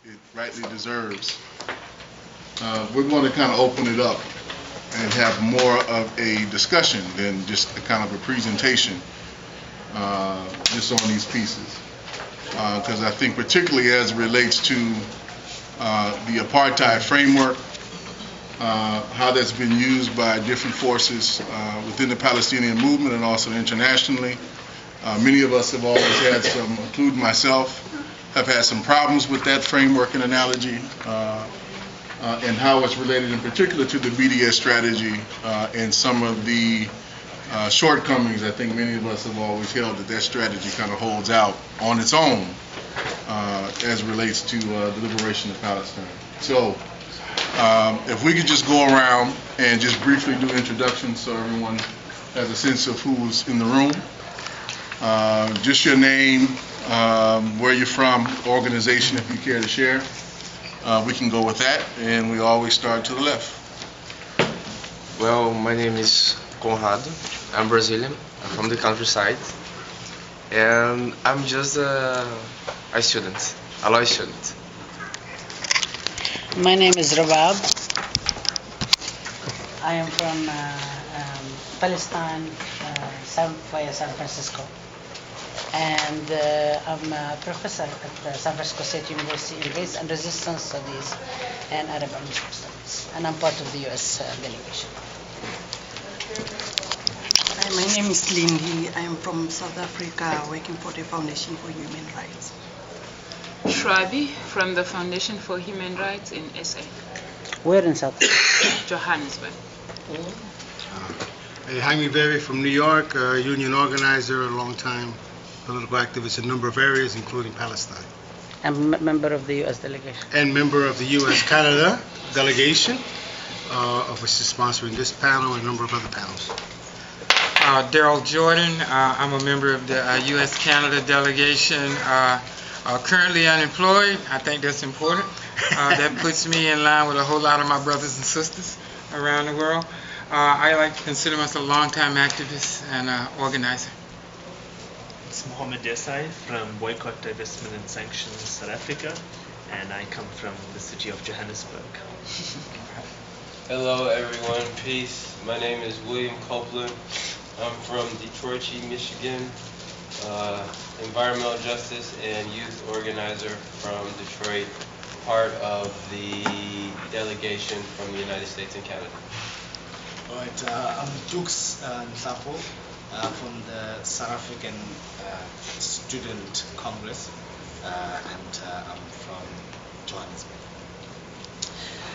it rightly deserves, we want to kind of open it up and have more of a discussion than just a kind of a presentation just on these pieces. Because I think particularly as it relates to the apartheid framework, how that's been used by different forces within the Palestinian movement and also internationally. Many of us have always had some, including myself, have had some problems with that framework and analogy, and how it's related in particular to the BDS strategy and some of the shortcomings I think many of us have always held that strategy kind of holds out on its own as it relates to the liberation of Palestine. So if we could just go around and just briefly do introductions so everyone has a sense of who's in the room. Just your name, where you're from, organization if you care to share. We can go with that, and we always start to the left. Well, my name is Conrado. I'm Brazilian. I'm from the countryside. And I'm just a student, a law student. My name is Rabab. I am from Palestine, via San Francisco. And I'm a professor at San Francisco State University in Race and Resistance Studies and Arab and Muslim Studies. And I'm part of the U.S. delegation. Hi, my name is Lindy. I am from South Africa, working for the Foundation for Human Rights. Shrabi from the Foundation for Human Rights in SA. Where in South Africa? Johannesburg. Jaime Veve from New York, a union organizer, a long-time political activist in a number of areas, including Palestine. I'm a member of the U.S. delegation. And member of the U.S.-Canada delegation, of which is sponsoring this panel and a number of other panels. Darryl Jordan, I'm a member of the U.S.-Canada delegation, currently unemployed. I think that's important. That puts me in line with a whole lot of my brothers and sisters around the world. I like to consider myself a long-time activist and organizer. It's Mohammed Desai from Boycott, Divestment and Sanctions, South Africa, and I come from the city of Johannesburg. Hello everyone, peace. My name is William Copeland. I'm from Detroit, Michigan, environmental justice and youth organizer from Detroit, part of the delegation from the United States and Canada. All right, I'm Dukes Nhlapo from the South African Student Congress, and I'm from Johannesburg.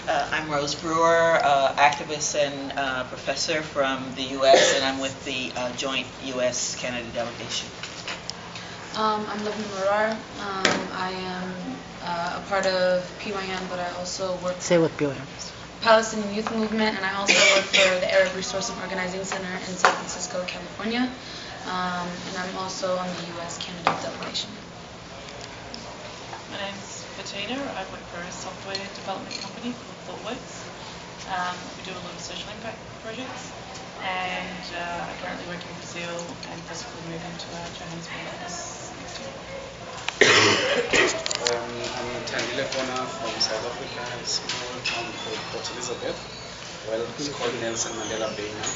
I'm Rose Brewer, activist and professor from the U.S., and I'm with the joint U.S.-Canada delegation. I'm Loubna Qutami. I am a part of PYM, but I also work with PYM. Palestinian Youth Movement, and I also work for the Arab Resource and Organizing Center in San Francisco, California. And I'm also on the U.S.-Canada delegation. My name's Bettina. I work for a software development company called ThoughtWorks. We do a lot of social impact projects, and I'm currently working with Seal and possibly moving to Johannesburg office next year. I'm Thandile Kona from South Africa, a small town called Port Elizabeth. Well, it's called Nelson Mandela Bay now.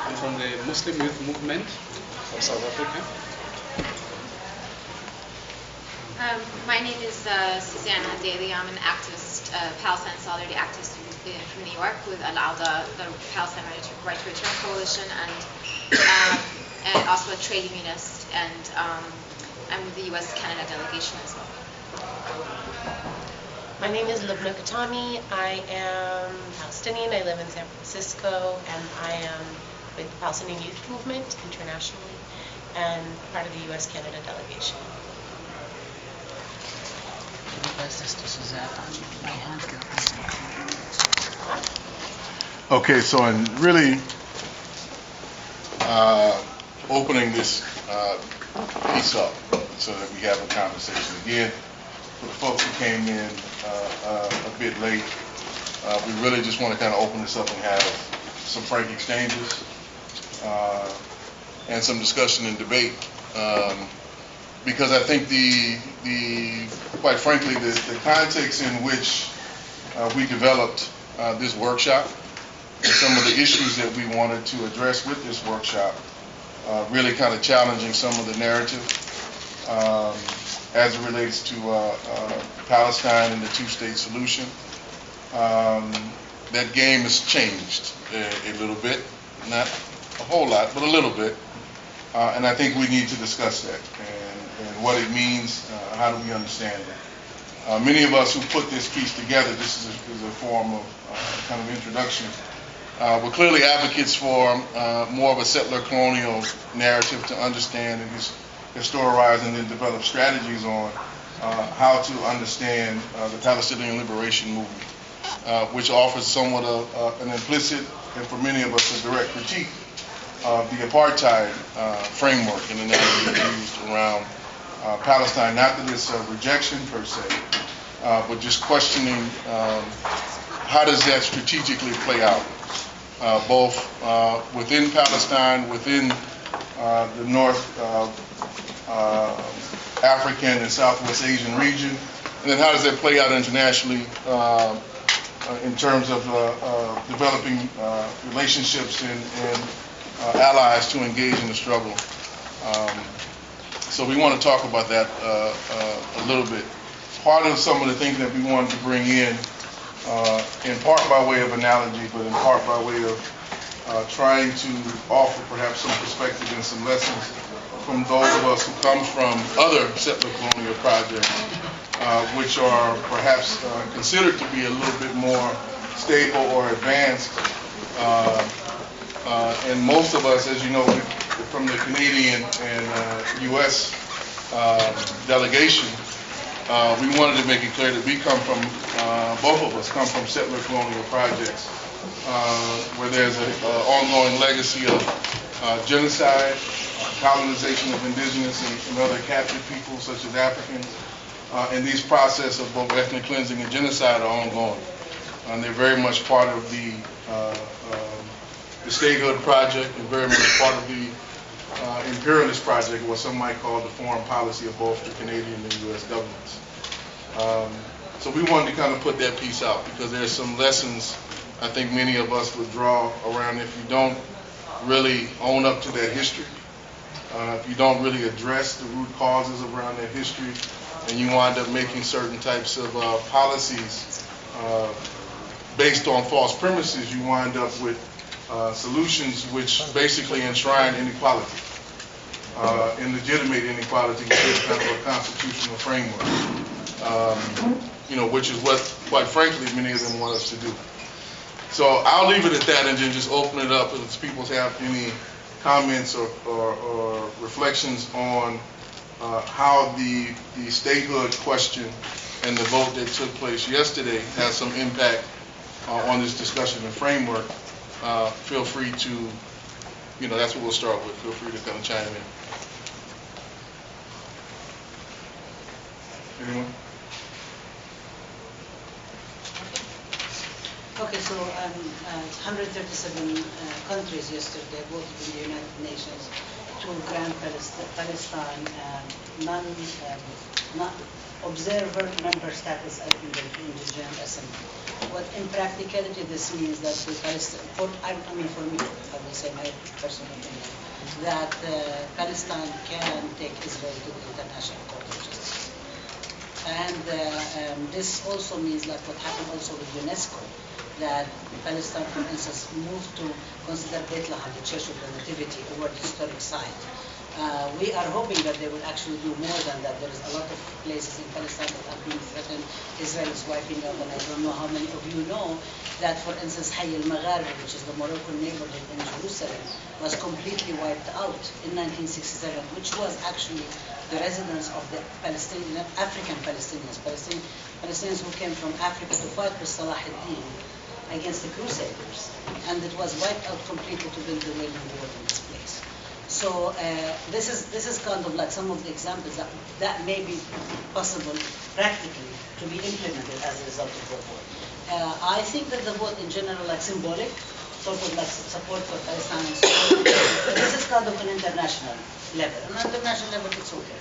I'm from the Muslim Youth Movement of South Africa. My name is Susanna Daly. I'm an activist, Palestine Solidarity activist from New York with Al-Auda, the Palestine Right to Return Coalition, and also a trade unionist, and I'm with the U.S.-Canada delegation as well. My name is Loubna Qutami. I am Palestinian. I live in San Francisco, and I am with the Palestinian Youth Movement internationally, and part of the U.S.-Canada delegation. Okay, so in really opening this piece up so that we have a conversation. Again, for the folks who came in a bit late, we really just want to kind of open this up and have some frank exchanges and some discussion and debate. Because I think the quite frankly, the context in which we developed this workshop and some of the issues that we wanted to address with this workshop, really kind of challenging some of the narrative as it relates to Palestine and the two-state solution. That game has changed a little bit, not a whole lot, but a little bit. And I think we need to discuss that and what it means, how do we understand it. Many of us who put this piece together, this is a form of kind of introduction, we're clearly advocates for more of a settler colonial narrative to understand and historicize and then develop strategies on how to understand the Palestinian liberation movement, which offers somewhat of an implicit and for many of us a direct critique of the apartheid framework and the narrative used around Palestine. Not that it's a rejection per se, but just questioning how does that strategically play out, both within Palestine, within the North African and Southwest Asian region, and then how does that play out internationally in terms of developing relationships and allies to engage in the struggle. So we want to talk about that a little bit. Part of some of the things that we wanted to bring in part by way of analogy, but in part by way of trying to offer perhaps some perspective and some lessons from those of us who come from other settler colonial projects, which are perhaps considered to be a little bit more stable or advanced. And most of us, as you know, from the Canadian and U.S. Delegation, we wanted to make it clear that we come from, both of us come from settler colonial projects, where there's an ongoing legacy of genocide, colonization of indigenous and other captured peoples such as Africans, and these processes of both ethnic cleansing and genocide are ongoing. And they're very much part of the statehood project and very much part of the imperialist project, what some might call the foreign policy of both the Canadian and U.S. governments. So we wanted to kind of put that piece out because there's some lessons I think many of us would draw around if you don't really own up to that history, if you don't really address the root causes around that history, and you wind up making certain types of policies based on false premises, you wind up with solutions which basically enshrine inequality and legitimate inequality within kind of a constitutional framework, which is what, quite frankly, many of them want us to do. So I'll leave it at that and then just open it up if people have any comments or reflections on how the statehood question and the vote that took place yesterday has some impact on this discussion and framework. Feel free to, that's what we'll start with. Feel free to kind of chime in. Anyone? Okay, so 137 countries yesterday voted in the United Nations to grant Palestine non-observer member status in the General Assembly. What in practicality this means that the Palestine, for me, I will say my personal opinion, that Palestine can take Israel to the International Court of Justice. And this also means like what happened also with UNESCO, that Palestine, for instance, moved to consider Bethlehem, the Church of the Nativity, a world historic site. We are hoping that they will actually do more than that. There is a lot of places in Palestine that are being threatened. Israel is wiping out, and I don't know how many of you know that, for instance, Hayy al-Magharib, which is the Moroccan neighborhood in Jerusalem, was completely wiped out in 1967, which was actually the residence of the Palestinian, African Palestinians, Palestinians who came from Africa to fight with Salah ad-Din against the Crusaders, and it was wiped out completely to build the Wailing Wall in this place. So this is kind of like some of the examples that may be possible practically to be implemented as a result of the vote. I think that the vote in general, like symbolic, sort of like support for Palestine and so on. This is kind of an international level. On an international level, it's okay.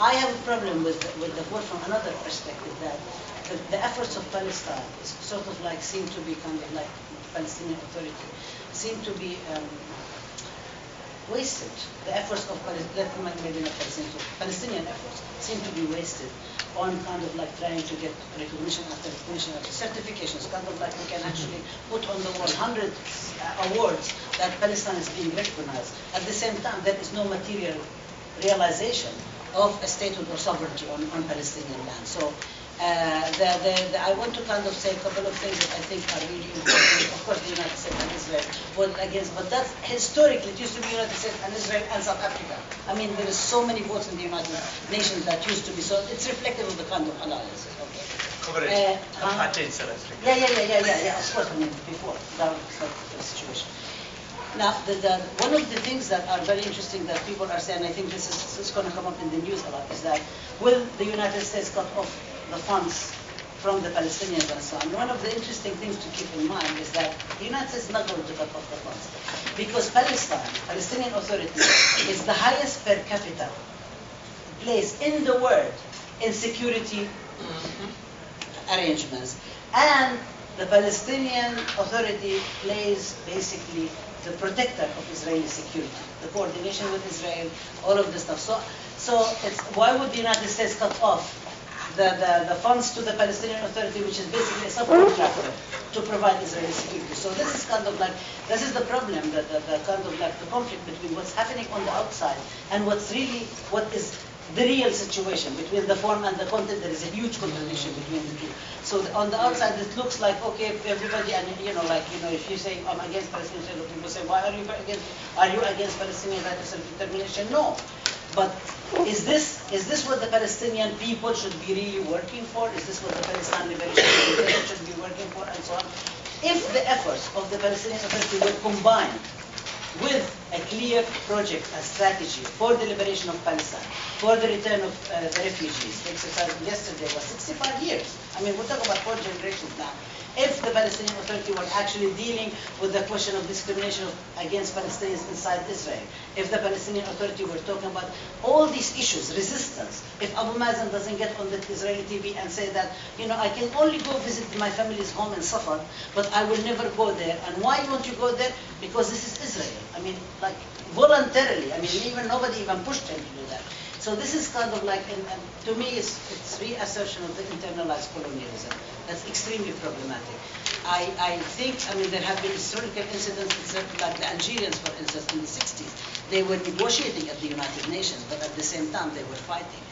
I have a problem with the quote from another perspective, that the efforts of Palestine is sort of like seem to be kind of like Palestinian Authority seem to be wasted. The efforts of maybe not Palestinian efforts seem to be wasted on kind of like trying to get recognition after recognition after certifications. Kind of like we can actually put on the wall hundreds awards that Palestine is being recognized. At the same time, there is no material realization of a statehood or sovereignty on Palestinian land. So I want to kind of say a couple of things that I think are really important. Of course, the United States and Israel voted against, but that's historically, it used to be United States and Israel and South Africa. I mean, there is so many votes in the United Nations that used to be, so it's reflective of the kind of alliances. Okay. Apartheid South Africa. Yeah, of course, I mean, before, that was the situation. Now, one of the things that are very interesting that people are saying, I think this is going to come up in the news a lot, is that will the United States cut off the funds from the Palestinians and so on? One of the interesting things to keep in mind is that the United States is not going to cut off the funds, because Palestinian Authority, is the highest per capita place in the world in security arrangements, and the Palestinian Authority plays basically the protector of Israeli security, the coordination with Israel, all of this stuff. So why would the United States cut off the funds to the Palestinian Authority, which is basically a subcontractor to provide Israeli security? So this is kind of like, this is the problem, the kind of like the conflict between what's happening on the outside and what is the real situation between the form and the content. There is a huge contradiction between the two. So on the outside, it looks like, okay, everybody, and if you say I'm against Palestinian, people say, why are you against Palestinian right to self-determination? No. But is this what the Palestinian people should be really working for? Is this what the Palestine Liberation Organization should be working for, and so on? If the efforts of the Palestinian Authority were combined with a clear project and strategy for the liberation of Palestine, for the return of the refugees, yesterday was 65 years. I mean, we're talking about 4 generations now. If the Palestinian Authority were actually dealing with the question of discrimination against Palestinians inside Israel, if the Palestinian Authority were talking about all these issues, resistance, if Abu Mazen doesn't get on the Israeli TV and say that, I can only go visit my family's home in Safar, but I will never go there. And why won't you go there? Because this is Israel. I mean, like, voluntarily. I mean, nobody even pushed him to do that. So this is kind of like, and to me, it's reassertion of the internalized colonialism. That's extremely problematic. I think, there have been historical incidents, like the Algerians, for instance, in the 60s. They were negotiating at the United Nations, but at the same time, they were fighting.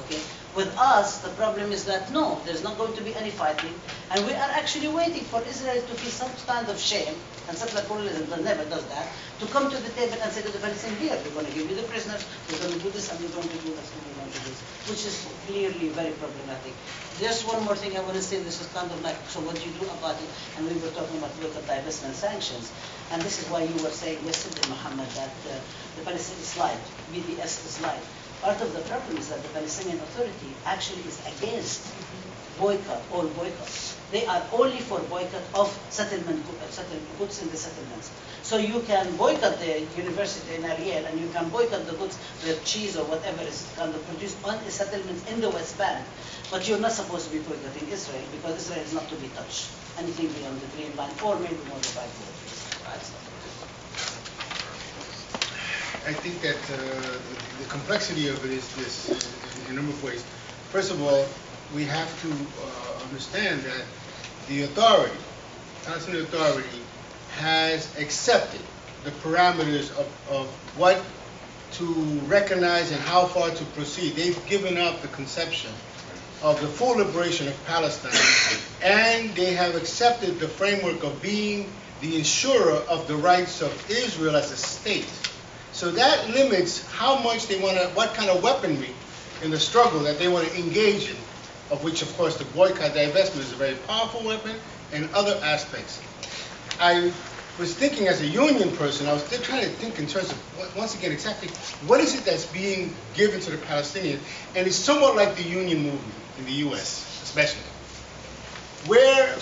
Okay? With us, the problem is that no, there's not going to be any fighting, and we are actually waiting for Israel to feel some kind of shame, and settler colonialism never does that, to come to the table and say to the Palestinians, here, we're going to give you the prisoners, we're going to do this, and we're going to do this, and we're going to do this, which is clearly very problematic. Just one more thing I want to say, this is kind of like, so what do you do about it? And we were talking about local divestment sanctions, and this is why you were saying yesterday, Mohammed, that the Palestinian slide, BDS slide. Part of the problem is that the Palestinian Authority actually is against all boycotts. They are only for boycott of settlement goods in the settlements. So you can boycott the university in Ariel, and you can boycott the goods, the cheese or whatever is kind of produced on the settlements in the West Bank, but you're not supposed to be boycotting Israel, because Israel is not to be touched. Anything beyond the Green Line, or maybe more than 5 kilometers. Right? I think that the complexity of it is this in a number of ways. First of all, we have to understand that the authority, Palestinian Authority, has accepted the parameters of what to recognize and how far to proceed. They've given up the conception of the full liberation of Palestine, and they have accepted the framework of being the insurer of the rights of Israel as a state. So that limits how much they want to, what kind of weaponry in the struggle that they want to engage in, of which, of course, the boycott divestment is a very powerful weapon, and other aspects. I was thinking as a union person, I was still trying to think in terms of, once again, exactly what is it that's being given to the Palestinians, and it's somewhat like the union movement in the U.S., especially, where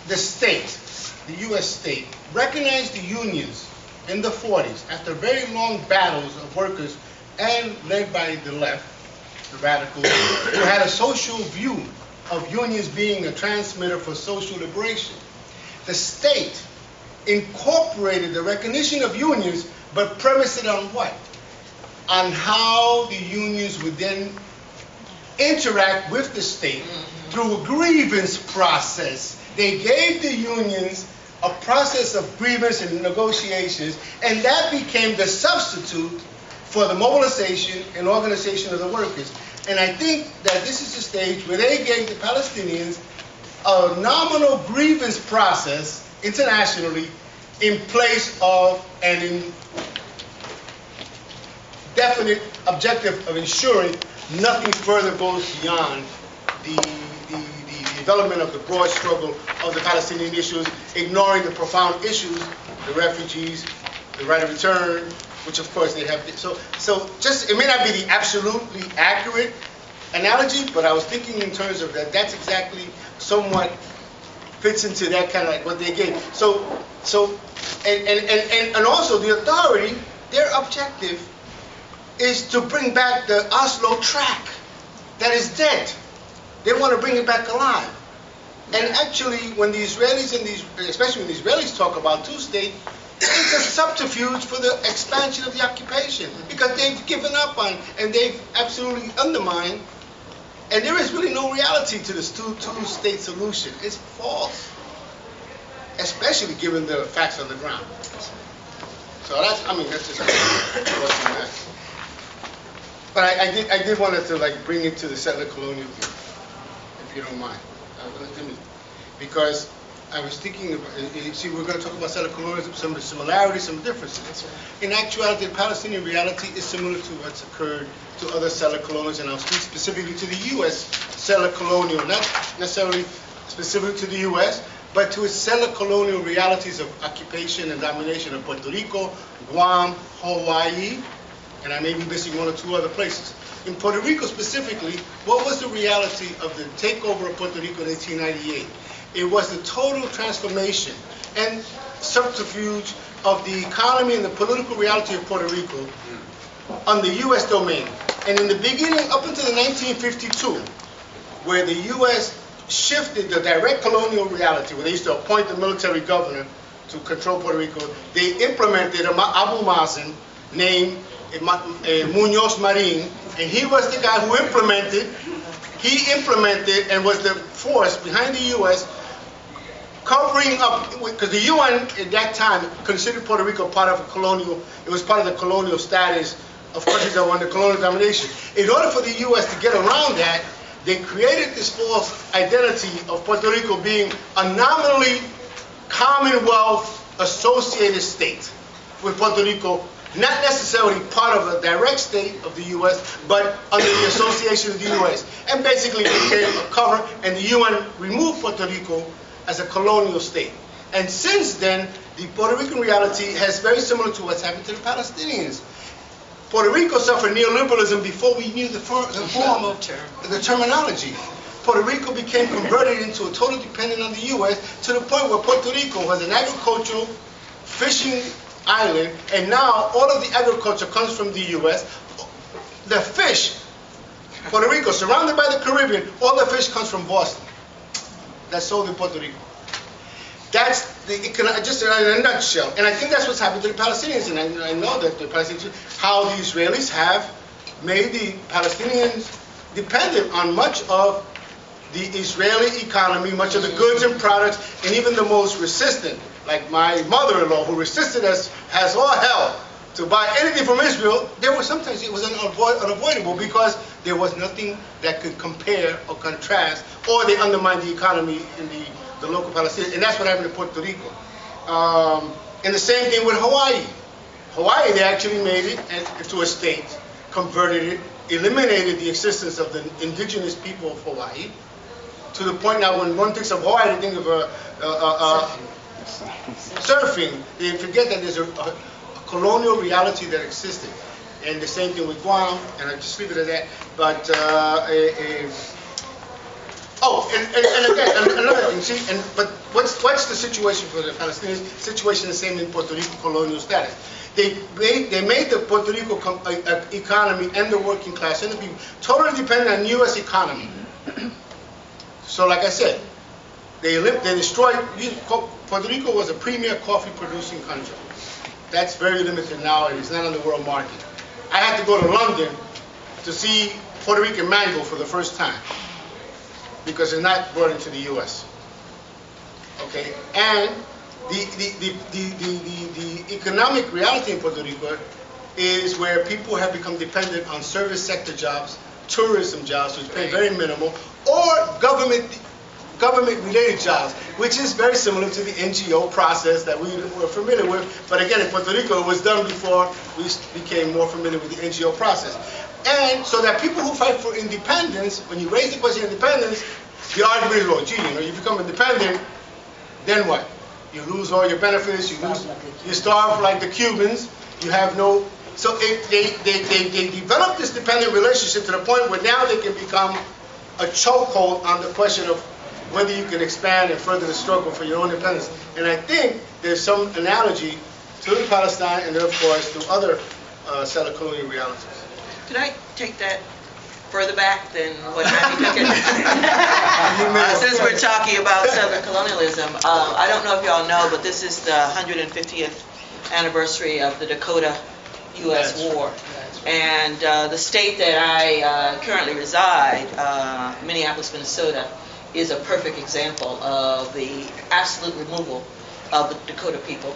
the state, the U.S. state, recognized the unions in the 40s, after very long battles of workers and led by the left, the radicals, who had a social view of unions being a transmitter for social liberation. The state incorporated the recognition of unions, but premised it on what? On how the unions would then interact with the state through a grievance process. They gave the unions a process of grievance and negotiations, and that became the substitute for the mobilization and organization of the workers. And I think that this is the stage where they gave the Palestinians a nominal grievance process internationally in place of an definite objective of ensuring nothing further goes beyond the development of the broad struggle of the Palestinian issues, ignoring the profound issues, the refugees, the right of return, which of course they have. So just, it may not be the absolutely accurate analogy, but I was thinking in terms of that, that's exactly somewhat fits into that kind of like what they gave. And also the authority, their objective is to bring back the Oslo track that is dead. They want to bring it back alive. And actually, when the Israelis especially when the Israelis talk about two-state, it's a subterfuge for the expansion of the occupation, because they've given up on and they've absolutely undermined. And there is really no reality to this two-state solution. It's false, especially given the facts on the ground. So that's just what's in that. But I did want to like bring it to the settler colonial view, if you don't mind, because I was thinking about, you see, we're going to talk about settler colonialism, some similarities, some differences. In actuality, the Palestinian reality is similar to what's occurred to other settler colonials, and I'll speak specifically to the U.S. settler colonial, not necessarily specific to the U.S., but to its settler colonial realities of occupation and domination of Puerto Rico, Guam, Hawaii, and I may be missing one or two other places. In Puerto Rico specifically, what was the reality of the takeover of Puerto Rico in 1898? It was the total transformation and subterfuge of the economy and the political reality of Puerto Rico on the U.S. domain. And in the beginning, up until the 1952, where the U.S. shifted the direct colonial reality, where they used to appoint the military governor to control Puerto Rico, they implemented Abu Mazen, named Munoz Marin, and he was the guy who implemented and was the force behind the U.S. covering up, because the UN at that time considered Puerto Rico part of a colonial, it was part of the colonial status of countries that were under colonial domination. In order for the U.S. to get around that, they created this false identity of Puerto Rico being a nominally Commonwealth associated state with Puerto Rico, not necessarily part of a direct state of the U.S., but under the association of the U.S. And basically became a cover, and the UN removed Puerto Rico as a colonial state. And since then, the Puerto Rican reality has very similar to what's happened to the Palestinians. Puerto Rico suffered neoliberalism before we knew the form of the terminology. Puerto Rico became converted into a total dependent on the U.S. to the point where Puerto Rico was an agricultural, fishing island, and now all of the agriculture comes from the U.S. The fish, Puerto Rico, surrounded by the Caribbean, all the fish comes from Boston. That's sold in Puerto Rico. That's just in a nutshell. And I think that's what's happened to the Palestinians. And I know that the Palestinians, how the Israelis have made the Palestinians dependent on much of the Israeli economy, much of the goods and products, and even the most resistant, like my mother-in-law, who resisted as all hell to buy anything from Israel. There were sometimes it was unavoidable because there was nothing that could compare or contrast, or they undermined the economy in the local Palestinians, and that's what happened to Puerto Rico. And the same thing with Hawaii. Hawaii, they actually made it into a state, converted it, eliminated the existence of the indigenous people of Hawaii, to the point now when one thinks of Hawaii, they think of surfing. They forget that there's a colonial reality that existed. And the same thing with Guam, and I just leave it at that. But Oh, and again, another thing, see, but what's the situation for the Palestinians? Situation the same in Puerto Rico colonial status. They made the Puerto Rico economy and the working class and the people totally dependent on U.S. economy. So like I said, they destroyed, Puerto Rico was a premier coffee producing country. That's very limited now and it's not on the world market. I had to go to London to see Puerto Rican mango for the first time because it's not brought into the U.S. Okay, and the economic reality in Puerto Rico is where people have become dependent on service sector jobs, tourism jobs, which pay very minimal, or government-related jobs, which is very similar to the NGO process that we were familiar with. But again, in Puerto Rico, it was done before we became more familiar with the NGO process. And so that people who fight for independence, when you raise the question of independence, the argument is, well, gee, you become independent, then what? You lose all your benefits, you starve like the Cubans, you have no... So they developed this dependent relationship to the point where now they can become a chokehold on the question of whether you can expand and further the struggle for your own independence. And I think there's some analogy to Palestine and then, of course, to other settler colonial realities. Could I take that further back than what Jaime took it? Since we're talking about settler colonialism, I don't know if y'all know, but this is the 150th anniversary of the Dakota-U.S. War. And the state that I currently reside, Minneapolis, Minnesota, is a perfect example of the absolute removal of the Dakota people.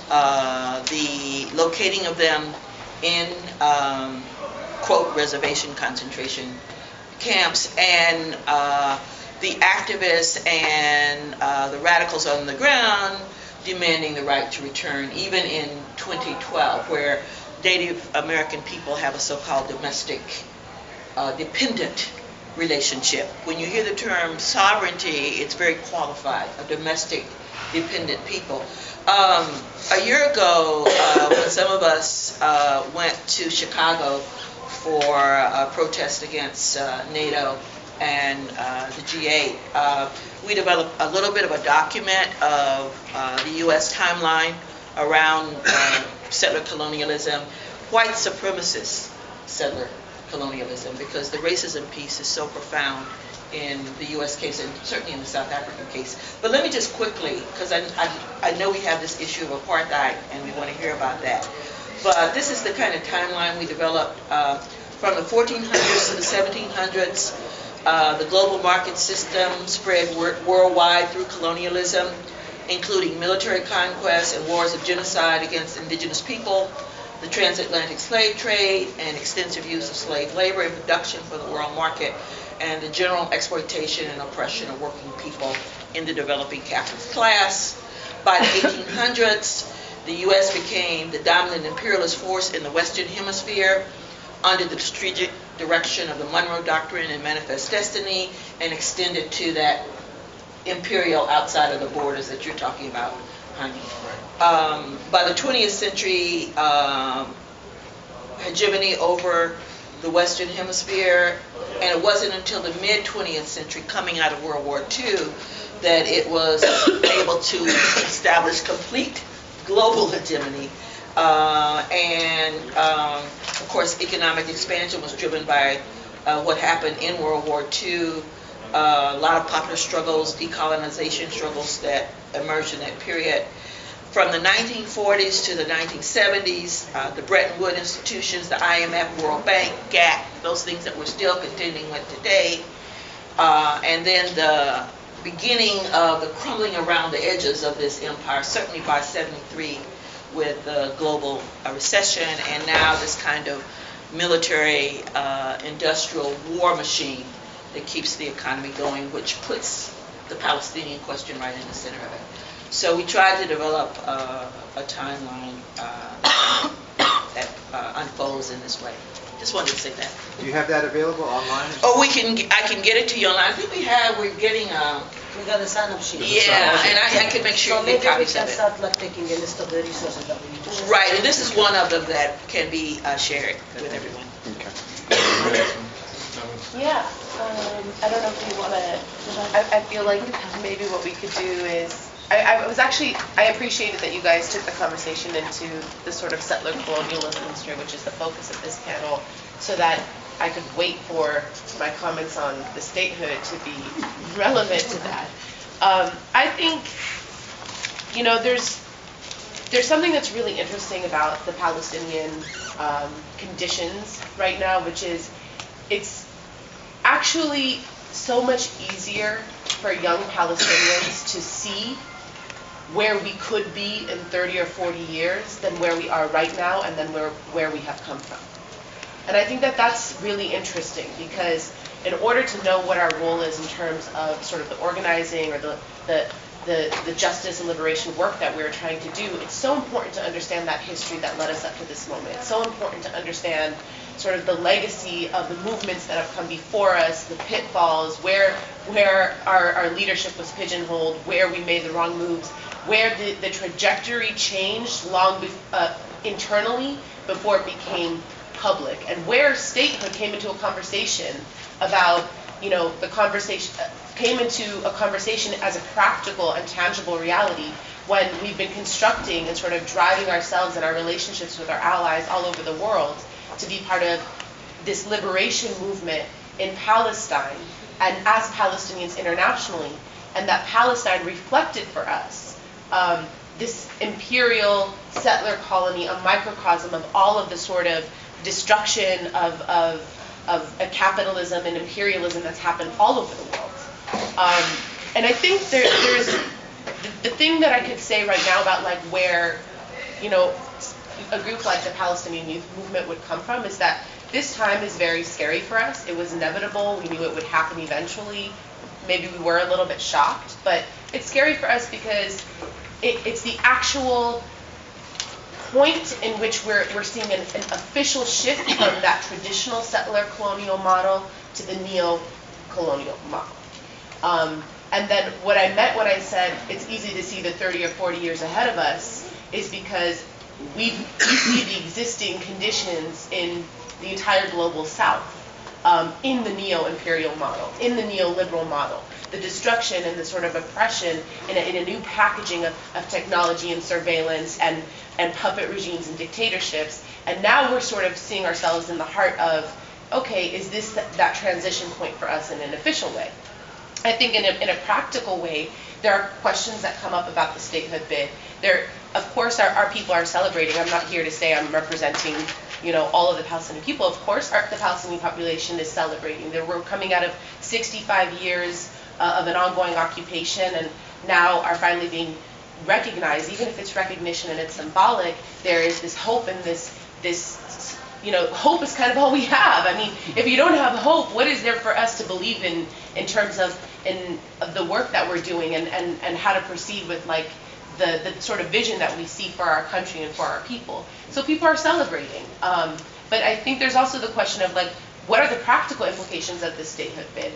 The locating of them in quote, reservation concentration camps, and the activists and the radicals on the ground demanding the right to return, even in 2012, where Native American people have a so-called domestic dependent relationship. When you hear the term sovereignty, it's very qualified, a domestic dependent people. A year ago, when some of us went to Chicago for a protest against NATO and the G8, we developed a little bit of a document of the U.S. timeline around settler colonialism, white supremacist settler colonialism, because the racism piece is so profound in the U.S. case and certainly in the South African case. But let me just quickly, because I know we have this issue of apartheid and we want to hear about that. But this is the kind of timeline we developed from the 1400s to the 1700s. The global market system spread worldwide through colonialism, including military conquest and wars of genocide against indigenous people, the transatlantic slave trade and extensive use of slave labor in production for the world market, and the general exploitation and oppression of working people in the developing capitalist class. By the 1800s, the U.S. became the dominant imperialist force in the Western Hemisphere under the strategic direction of the Monroe Doctrine and Manifest Destiny, and extended to that imperial outside of the borders that you're talking about, Jaime. By the 20th century, hegemony over the Western Hemisphere, and it wasn't until the mid-20th century, coming out of World War II, that it was able to establish complete global hegemony. Of course, economic expansion was driven by what happened in World War II, a lot of popular struggles, decolonization struggles that emerged in that period. From the 1940s to the 1970s, the Bretton Woods institutions, the IMF, World Bank, GATT, those things that we're still contending with today, and then the beginning of the crumbling around the edges of this empire, certainly by 73 with the global recession, and now this kind of military industrial war machine that keeps the economy going, which puts the Palestinian question right in the center of it. So we tried to develop a timeline that unfolds in this way. Just wanted to say that. Do you have that available online? Oh, I can get it to you online. I think we're getting we got the sign-up sheet. Yeah, and I can make sure you get copies of it. So maybe we can start like taking a list of the resources that we need to share. Right, and this is one of them that can be shared with everyone. Okay. Yeah, I don't know if you want to, I feel like maybe what we could do is, I appreciated that you guys took the conversation into the sort of settler colonialism history, which is the focus of this panel, so that I could wait for my comments on the statehood to be relevant to that. I think, you know, there's something that's really interesting about the Palestinian conditions right now, which is it's actually so much easier for young Palestinians to see where we could be in 30 or 40 years than where we are right now and then where we have come from. And I think that that's really interesting because in order to know what our role is in terms of sort of the organizing or the justice and liberation work that we're trying to do, it's so important to understand that history that led us up to this moment. It's so important to understand sort of the legacy of the movements that have come before us, the pitfalls, where our leadership was pigeonholed, where we made the wrong moves, where the trajectory changed internally before it became public, and where statehood came into a conversation about, you know, came into a conversation as a practical and tangible reality when we've been constructing and sort of driving ourselves and our relationships with our allies all over the world to be part of this liberation movement in Palestine and as Palestinians internationally, and that Palestine reflected for us this imperial settler colony, a microcosm of all of the sort of destruction of capitalism and imperialism that's happened all over the world. And I think there's the thing that I could say right now about like where, you know, a group like the Palestinian Youth Movement would come from is that this time is very scary for us. It was inevitable. We knew it would happen eventually. Maybe we were a little bit shocked, but it's scary for us because it's the actual point in which we're seeing an official shift from that traditional settler colonial model to the neo-colonial model. And then what I meant when I said it's easy to see the 30 or 40 years ahead of us is because we see the existing conditions in the entire global south, in the neo-imperial model, in the neoliberal model, the destruction and the sort of oppression in a new packaging of technology and surveillance and puppet regimes and dictatorships. And now we're sort of seeing ourselves in the heart of, okay, is this that transition point for us in an official way? I think in a practical way, there are questions that come up about the statehood bid. Of course, our people are celebrating. I'm not here to say I'm representing, you know, all of the Palestinian people. Of course, the Palestinian population is celebrating. We're coming out of 65 years of an ongoing occupation, and now are finally being recognized. Even if it's recognition and it's symbolic, there is this hope and this you know, hope is kind of all we have. I mean, if you don't have hope, what is there for us to believe in terms of the work that we're doing and how to proceed with like the sort of vision that we see for our country and for our people? So people are celebrating. But I think there's also the question of like, what are the practical implications of this statehood bid?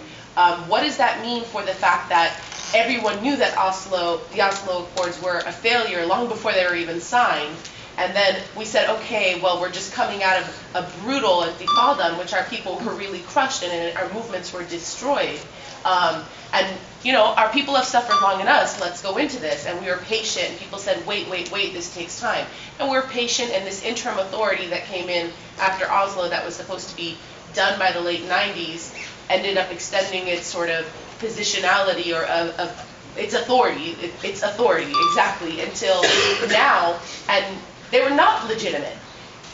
What does that mean for the fact that everyone knew that the Oslo Accords were a failure long before they were even signed? And then we said, okay, well, we're just coming out of a brutal intifada in which our people were really crushed and our movements were destroyed. And, you know, our people have suffered long enough, let's go into this. And we were patient, and people said, wait, this takes time. And we're patient, and this interim authority that came in after Oslo that was supposed to be done by the late 90s ended up extending its sort of positionality or of its authority, exactly, until now. And they were not legitimate.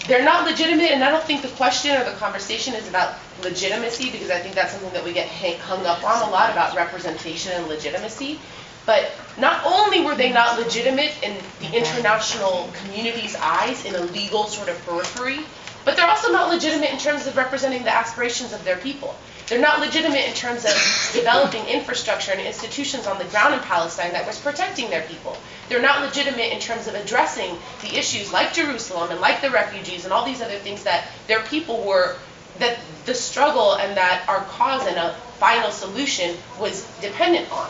They're not legitimate, and I don't think the question or the conversation is about legitimacy, because I think that's something that we get hung up on a lot, about representation and legitimacy. But not only were they not legitimate in the international community's eyes in a legal sort of periphery, but they're also not legitimate in terms of representing the aspirations of their people. They're not legitimate in terms of developing infrastructure and institutions on the ground in Palestine that was protecting their people. They're not legitimate in terms of addressing the issues like Jerusalem and like the refugees and all these other things that their people were, that the struggle and that our cause and a final solution was dependent on.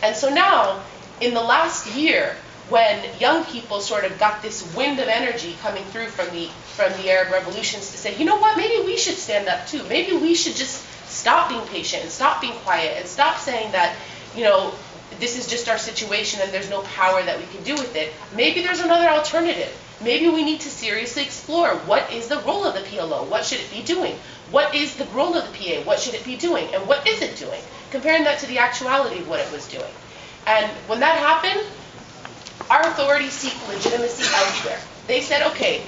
And so now, in the last year, when young people sort of got this wind of energy coming through from the Arab revolutions to say, you know what, maybe we should stand up too. Maybe we should just stop being patient and stop being quiet and stop saying that, you know, this is just our situation and there's no power that we can do with it. Maybe there's another alternative. Maybe we need to seriously explore what is the role of the PLO, what should it be doing? What is the role of the PA, what should it be doing? And what is it doing? Comparing that to the actuality of what it was doing. And when that happened, our authorities seek legitimacy elsewhere. They said, okay,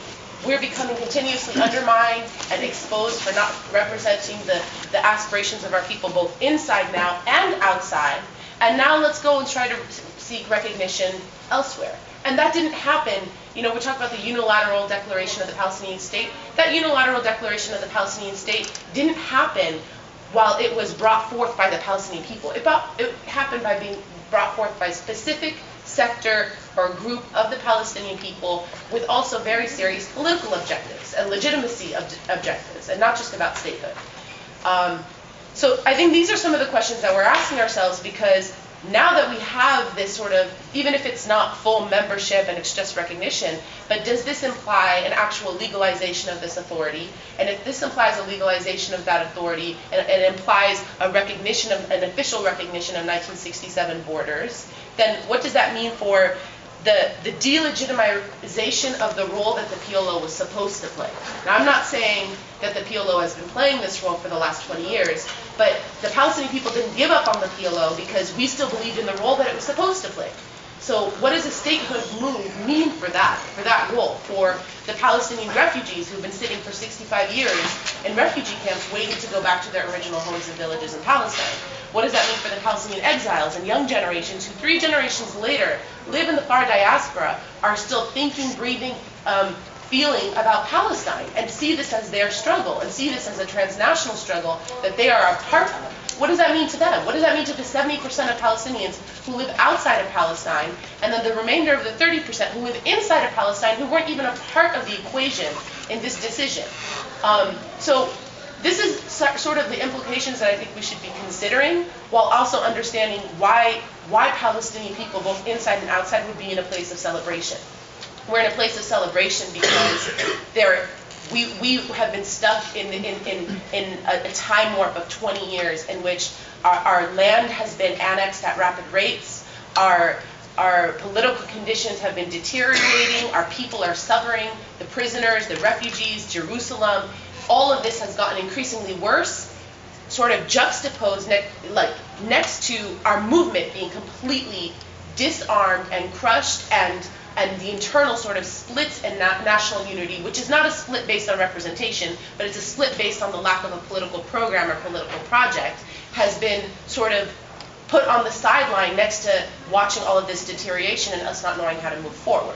we're becoming continuously undermined and exposed for not representing the aspirations of our people both inside now and outside. And now let's go and try to seek recognition elsewhere. And that didn't happen. You know, we talk about the unilateral declaration of the Palestinian state. That unilateral declaration of the Palestinian state didn't happen while it was brought forth by the Palestinian people. It happened by being brought forth by a specific sector or group of the Palestinian people with also very serious political objectives and legitimacy objectives, and not just about statehood. So I think these are some of the questions that we're asking ourselves, because now that we have this sort of, even if it's not full membership and it's just recognition, but does this imply an actual legalization of this authority? And if this implies a legalization of that authority, and it implies a recognition of, an official recognition of 1967 borders, then what does that mean for the delegitimization of the role that the PLO was supposed to play? Now, I'm not saying that the PLO has been playing this role for the last 20 years, but the Palestinian people didn't give up on the PLO because we still believed in the role that it was supposed to play. So what does a statehood move mean for that role, for the Palestinian refugees who've been sitting for 65 years in refugee camps waiting to go back to their original homes and villages in Palestine? What does that mean for the Palestinian exiles and young generations who 3 generations later live in the far diaspora, are still thinking, breathing, feeling about Palestine, and see this as their struggle, and see this as a transnational struggle that they are a part of? What does that mean to them? What does that mean to the 70% of Palestinians who live outside of Palestine, and then the remainder of the 30% who live inside of Palestine who weren't even a part of the equation in this decision? So this is sort of the implications that I think we should be considering, while also understanding why Palestinian people, both inside and outside, would be in a place of celebration. We're in a place of celebration because we have been stuck in a time warp of 20 years in which our land has been annexed at rapid rates, our political conditions have been deteriorating, our people are suffering, the prisoners, the refugees, Jerusalem, all of this has gotten increasingly worse, sort of juxtaposed next to our movement being completely disarmed and crushed, and the internal sort of splits in national unity, which is not a split based on representation, but it's a split based on the lack of a political program or political project, has been sort of put on the sideline next to watching all of this deterioration and us not knowing how to move forward.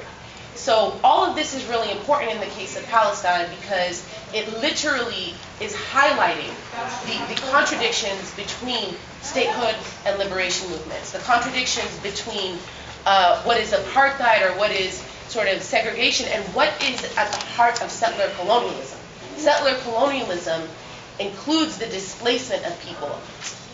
So all of this is really important in the case of Palestine, because it literally is highlighting the contradictions between statehood and liberation movements, the contradictions between what is apartheid or what is sort of segregation and what is at the heart of settler colonialism. Settler colonialism includes the displacement of people.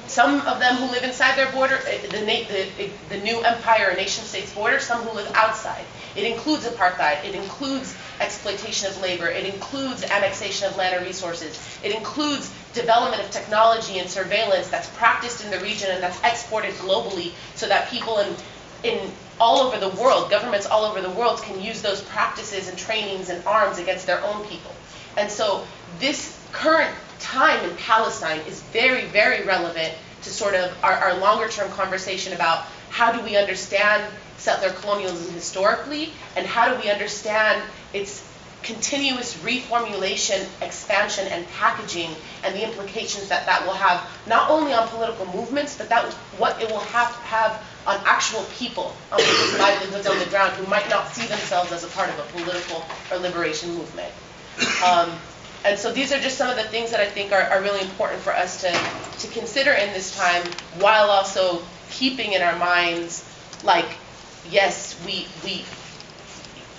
Some of them who live inside their border, the new empire or nation state's border, some who live outside. It includes apartheid, it includes exploitation of labor, it includes annexation of land and resources, it includes development of technology and surveillance that's practiced in the region and that's exported globally so that people in all over the world, governments all over the world, can use those practices and trainings and arms against their own people. And so this current time in Palestine is very, very relevant to sort of our longer term conversation about how do we understand settler colonialism historically, and how do we understand its continuous reformulation, expansion, and packaging, and the implications that that will have not only on political movements, but what it will have on actual people, on people's livelihoods on the ground who might not see themselves as a part of a political or liberation movement. And so these are just some of the things that I think are really important for us to consider in this time, while also keeping in our minds, like, yes,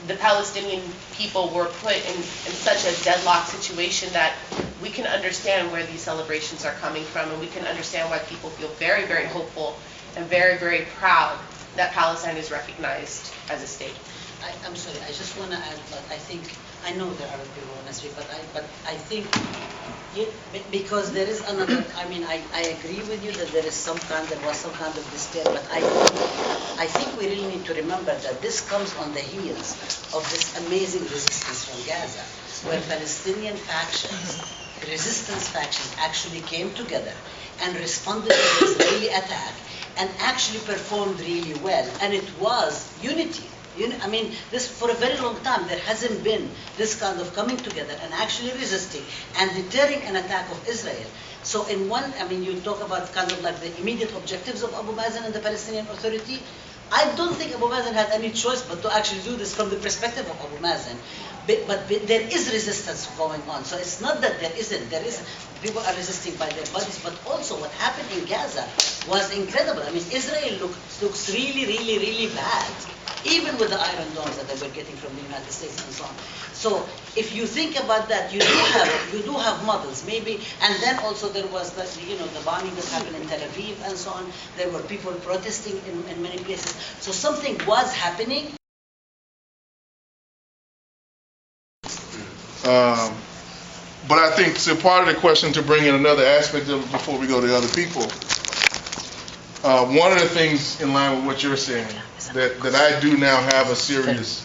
the Palestinian people were put in such a deadlock situation that we can understand where these celebrations are coming from, and we can understand why people feel very, very hopeful and very, very proud that Palestine is recognized as a state. I'm sorry, I just want to add, but I know there are people who want to speak, but I think Because there is another, I mean, I agree with you that there was some kind of despair, but I think we really need to remember that this comes on the heels of this amazing resistance from Gaza, where Palestinian factions, resistance factions, actually came together and responded to the Israeli attack and actually performed really well. And it was unity. I mean, this for a very long time, there hasn't been this kind of coming together and actually resisting and deterring an attack of Israel. So in one, I mean, you talk about kind of like the immediate objectives of Abu Mazen and the Palestinian Authority. I don't think Abu Mazen had any choice but to actually do this from the perspective of Abu Mazen. But there is resistance going on. So it's not that there isn't. There is. People are resisting by their bodies, but also what happened in Gaza was incredible. I mean, Israel looks really, really, really bad, even with the iron domes that they were getting from the United States and so on. So if you think about that, you do have models, maybe. And then also there was the bombing that happened in Tel Aviv and so on. There were people protesting in many places. So something was happening. But I think so part of the question, to bring in another aspect of it before we go to other people, one of the things in line with what you're saying that I do now have a serious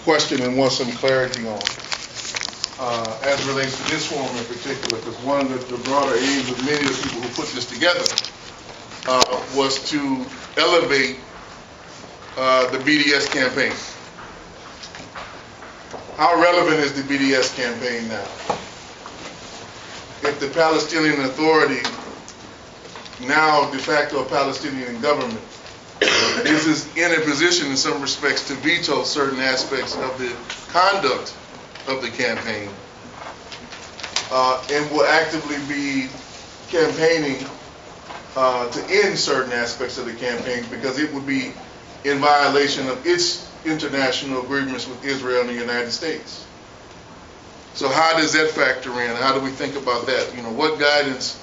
question and want some clarity on as it relates to this forum in particular, because one of the broader aims of many of the people who put this together was to elevate the BDS campaign. How relevant is the BDS campaign now? If the Palestinian Authority, now de facto a Palestinian government, is in a position in some respects to veto certain aspects of the conduct of the campaign, and will actively be campaigning to end certain aspects of the campaign because it would be in violation of its international agreements with Israel and the United States. So how does that factor in? How do we think about that? You know, what guidance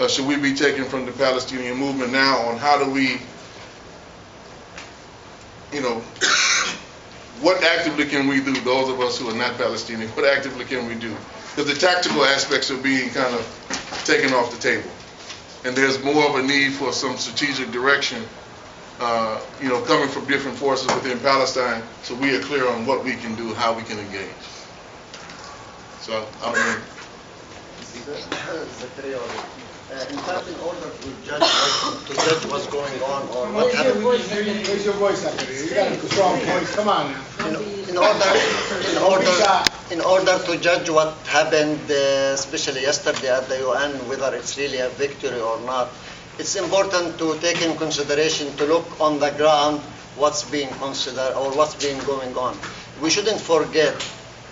should we be taking from the Palestinian movement now on how do we, you know, what actively can we do, those of us who are not Palestinian, what actively can we do? Because the tactical aspects are being kind of taken off the table. And there's more of a need for some strategic direction you know, coming from different forces within Palestine, so we are clear on what we can do, how we can engage. So, I'm going Zakaria Odeh. In fact, in order to judge what's going on or what happened. Raise your voice, Zakaria. You got a strong voice. Come on now. In order to judge what happened, especially yesterday at the UN, whether it's really a victory or not, it's important to take in consideration, to look on the ground what's being considered or what's been going on. We shouldn't forget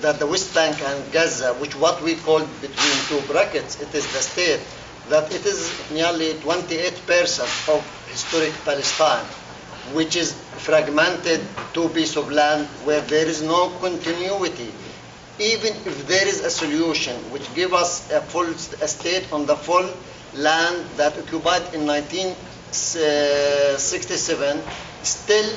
that the West Bank and Gaza, which what we call between two brackets, it is the state, that it is nearly 28% of historic Palestine, which is fragmented two pieces of land where there is no continuity. Even if there is a solution which gives us a state on the full land that occupied in 1967, still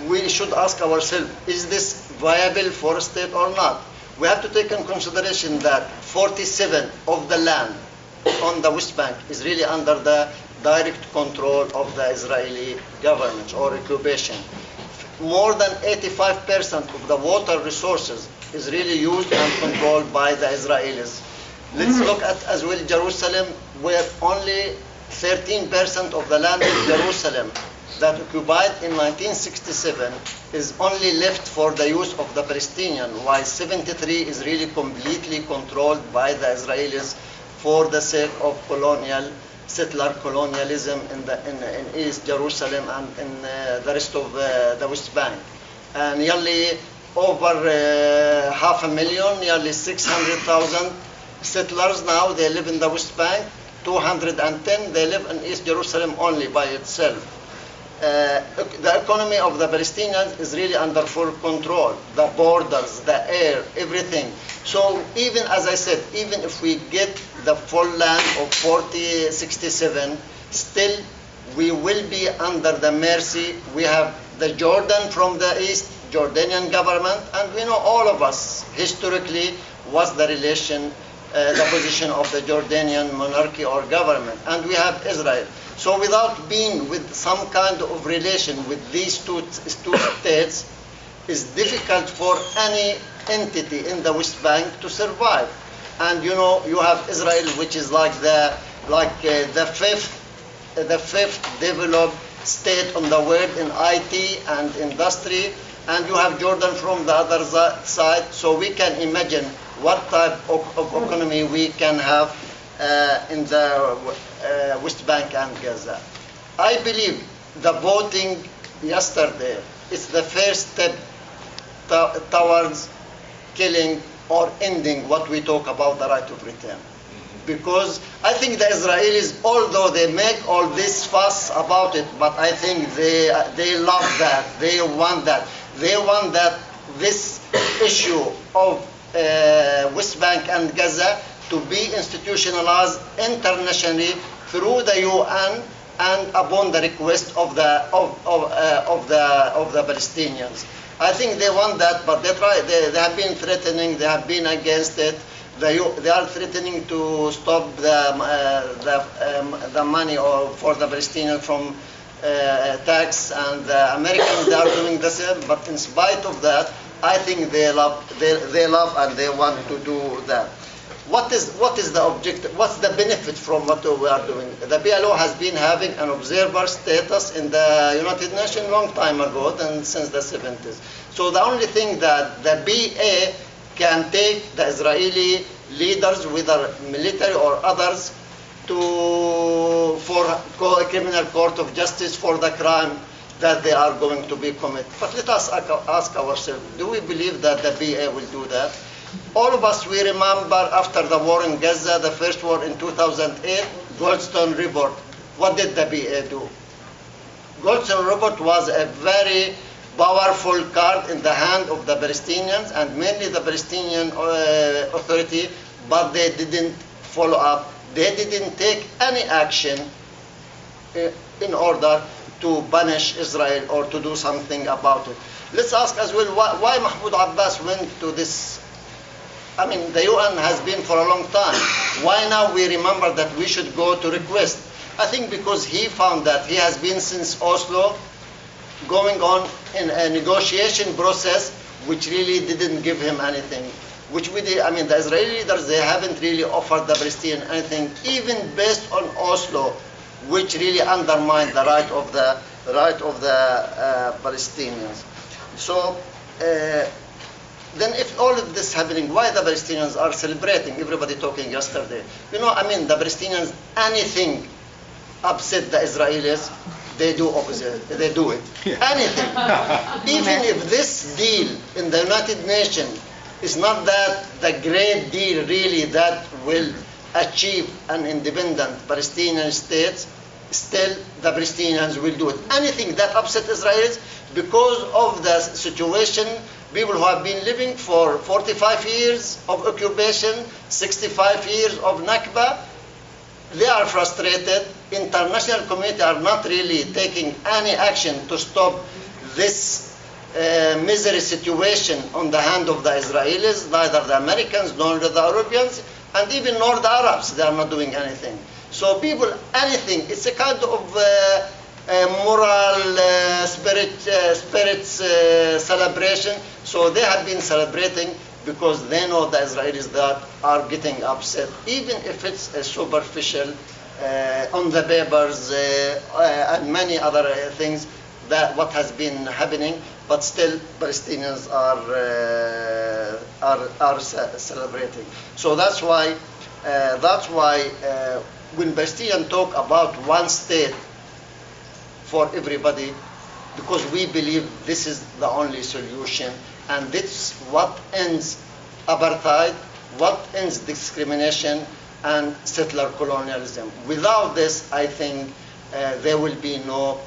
we should ask ourselves, is this viable for a state or not? We have to take in consideration that 47% of the land on the West Bank is really under the direct control of the Israeli government or occupation. More than 85% of the water resources is really used and controlled by the Israelis. Let's look at as well Jerusalem, where only 13% of the land of Jerusalem that occupied in 1967 is only left for the use of the Palestinian, while 73% is really completely controlled by the Israelis for the sake of settler colonialism in East Jerusalem and in the rest of the West Bank. And nearly over 500,000, nearly 600,000 settlers now, they live in the West Bank. 210, they live in East Jerusalem only by itself. The economy of the Palestinians is really under full control. The borders, the air, everything. So even, as I said, even if we get the full land of 4067, still we will be under the mercy. We have the Jordan from the east, Jordanian government, and we know all of us historically what's the relation the position of the Jordanian monarchy or government, and we have Israel. So without being with some kind of relation with these two states, it's difficult for any entity in the West Bank to survive. And you know, you have Israel, which is like the fifth developed state on the world in IT and industry, and you have Jordan from the other side. So we can imagine what type of economy we can have in the West Bank and Gaza. I believe the voting yesterday is the first step towards killing or ending what we talk about the right of return. Because I think the Israelis, although they make all this fuss about it, but I think they love that, they want that. They want that this issue of West Bank and Gaza to be institutionalized internationally through the UN and upon the request of the Palestinians. I think they want that, but they have been threatening, they have been against it. They are threatening to stop the money for the Palestinians from tax, and the Americans, they are doing the same. But in spite of that, I think they love and they want to do that. What is the objective? What's the benefit from what we are doing? The PLO has been having an observer status in the United Nations long time ago, and since the 70s. So the only thing that the BA can take the Israeli leaders, whether military or others, for a criminal court of justice for the crime that they are going to be committed. But let us ask ourselves, do we believe that the BA will do that? All of us, we remember after the war in Gaza, the first war in 2008, Goldstone report. What did the BA do? Goldstone report was a very powerful card in the hand of the Palestinians and mainly the Palestinian Authority, but they didn't follow up. They didn't take any action in order to punish Israel or to do something about it. Let's ask as well why Mahmoud Abbas went to this. I mean, the UN has been for a long time. Why now we remember that we should go to request? I think because he found that he has been since Oslo going on in a negotiation process which really didn't give him anything. The Israeli leaders, they haven't really offered the Palestinians anything, even based on Oslo, which really undermined the right of the Palestinians. So then if all of this happening, why the Palestinians are celebrating? Everybody talking yesterday. The Palestinians, anything upset the Israelis, they do opposite. They do it. Yeah. Anything. Even if this deal in the United Nations is not that the great deal really that will achieve an independent Palestinian state, still the Palestinians will do it. Anything that upset Israelis because of the situation, people who have been living for 45 years of occupation, 65 years of Nakba, they are frustrated. International community are not really taking any action to stop this misery situation on the hand of the Israelis, neither the Americans nor the Europeans, and even nor the Arabs. They are not doing anything. So people, anything, it's a kind of moral spirits celebration. So they have been celebrating because they know the Israelis that are getting upset, even if it's superficial on the papers and many other things that what has been happening, but still Palestinians are celebrating. So that's why when Palestinians talk about one state for everybody, because we believe this is the only solution, and this what ends apartheid, what ends discrimination and settler colonialism. Without this, I think there will be no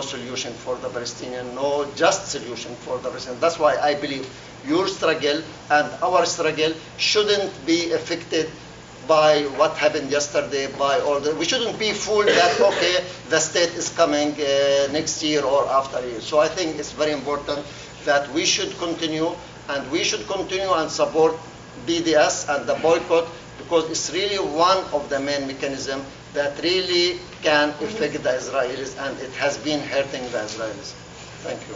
solution for the Palestinian, no just solution for the Palestinian. That's why I believe your struggle and our struggle shouldn't be affected by what happened yesterday, we shouldn't be fooled that, okay, the state is coming next year or after a year. So I think it's very important that we should continue and support BDS and the boycott, because it's really one of the main mechanisms that really can affect the Israelis, and it has been hurting the Israelis. Thank you.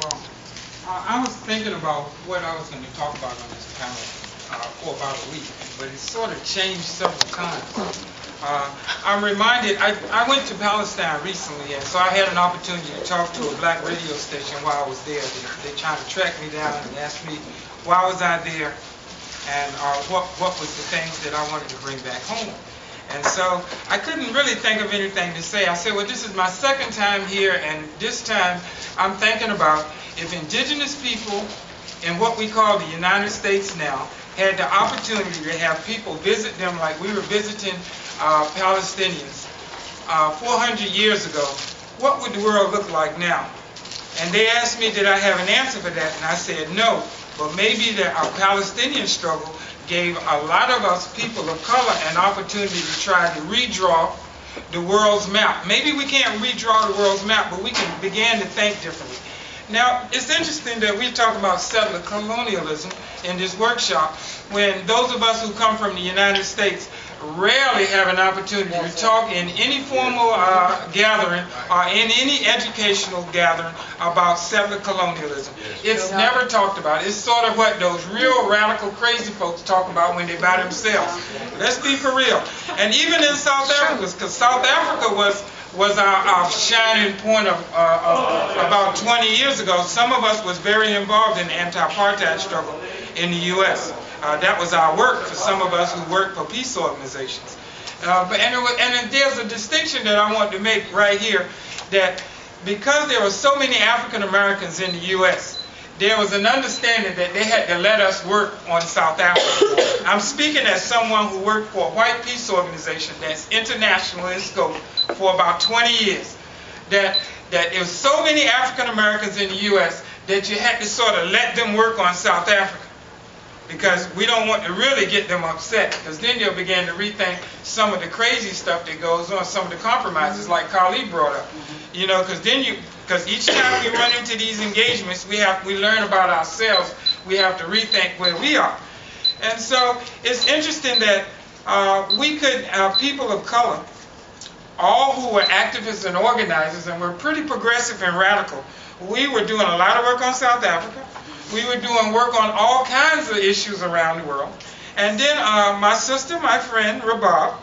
Well, I was thinking about what I was going to talk about on this panel for about a week, but it sort of changed several times. I'm reminded, I went to Palestine recently, and so I had an opportunity to talk to a black radio station while I was there. They tried to track me down and ask me why was I there, and what was the things that I wanted to bring back home. And so I couldn't really think of anything to say. I said, well, this is my second time here, and this time I'm thinking about if indigenous people in what we call the United States now had the opportunity to have people visit them like we were visiting Palestinians 400 years ago, what would the world look like now? And they asked me, did I have an answer for that? And I said, no, but maybe our Palestinian struggle gave a lot of us people of color an opportunity to try to redraw the world's map. Maybe we can't redraw the world's map, but we can begin to think differently. Now, it's interesting that we talk about settler colonialism in this workshop when those of us who come from the United States rarely have an opportunity to talk in any formal gathering or in any educational gathering about settler colonialism. It's never talked about. It's sort of what those real radical crazy folks talk about when they're by themselves. Let's be for real. And even in South Africa, because South Africa was our shining point of about 20 years ago. Some of us was very involved in the anti-apartheid struggle in the U.S. That was our work for some of us who work for peace organizations. And there's a distinction that I want to make right here, that because there were so many African Americans in the U.S., there was an understanding that they had to let us work on South Africa. I'm speaking as someone who worked for a white peace organization that's international in scope for about 20 years. That there were so many African Americans in the U.S. that you had to sort of let them work on South Africa, because we don't want to really get them upset, because then they'll begin to rethink some of the crazy stuff that goes on, some of the compromises like Khalid brought up. You know, because each time we run into these engagements, we learn about ourselves. We have to rethink where we are. And so it's interesting that people of color, all who were activists and organizers and were pretty progressive and radical, we were doing a lot of work on South Africa. We were doing work on all kinds of issues around the world. And then my sister, my friend, Rabab,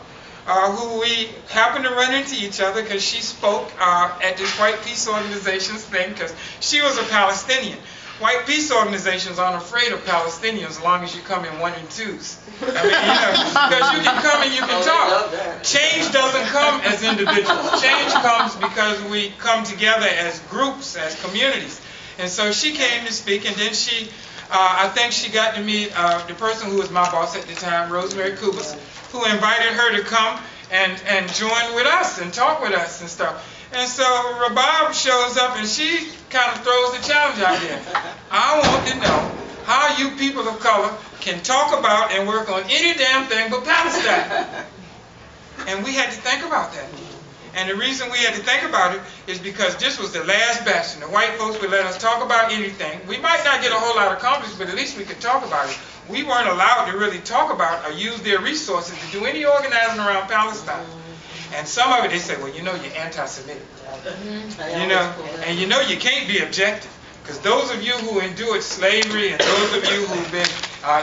who we happened to run into each other because she spoke at this white peace organizations thing, because she was a Palestinian. White peace organizations aren't afraid of Palestinians as long as you come in 1 and 2s. I mean, you know, because you can come and you can talk. Change doesn't come as individuals. Change comes because we come together as groups, as communities. And so she came to speak, and then I think she got to meet the person who was my boss at the time, Rosemary Kubas, who invited her to come and join with us and talk with us and stuff. And so Rabab shows up, and she kind of throws the challenge out there. I want to know how you people of color can talk about and work on any damn thing but Palestine. And we had to think about that. And the reason we had to think about it is because this was the last bastion. The white folks would let us talk about anything. We might not get a whole lot accomplished, but at least we could talk about it. We weren't allowed to really talk about or use their resources to do any organizing around Palestine. And some of it, they say, well, you know, you're anti-Semitic. You know, and you know you can't be objective. Because those of you who endured slavery, and those of you who've been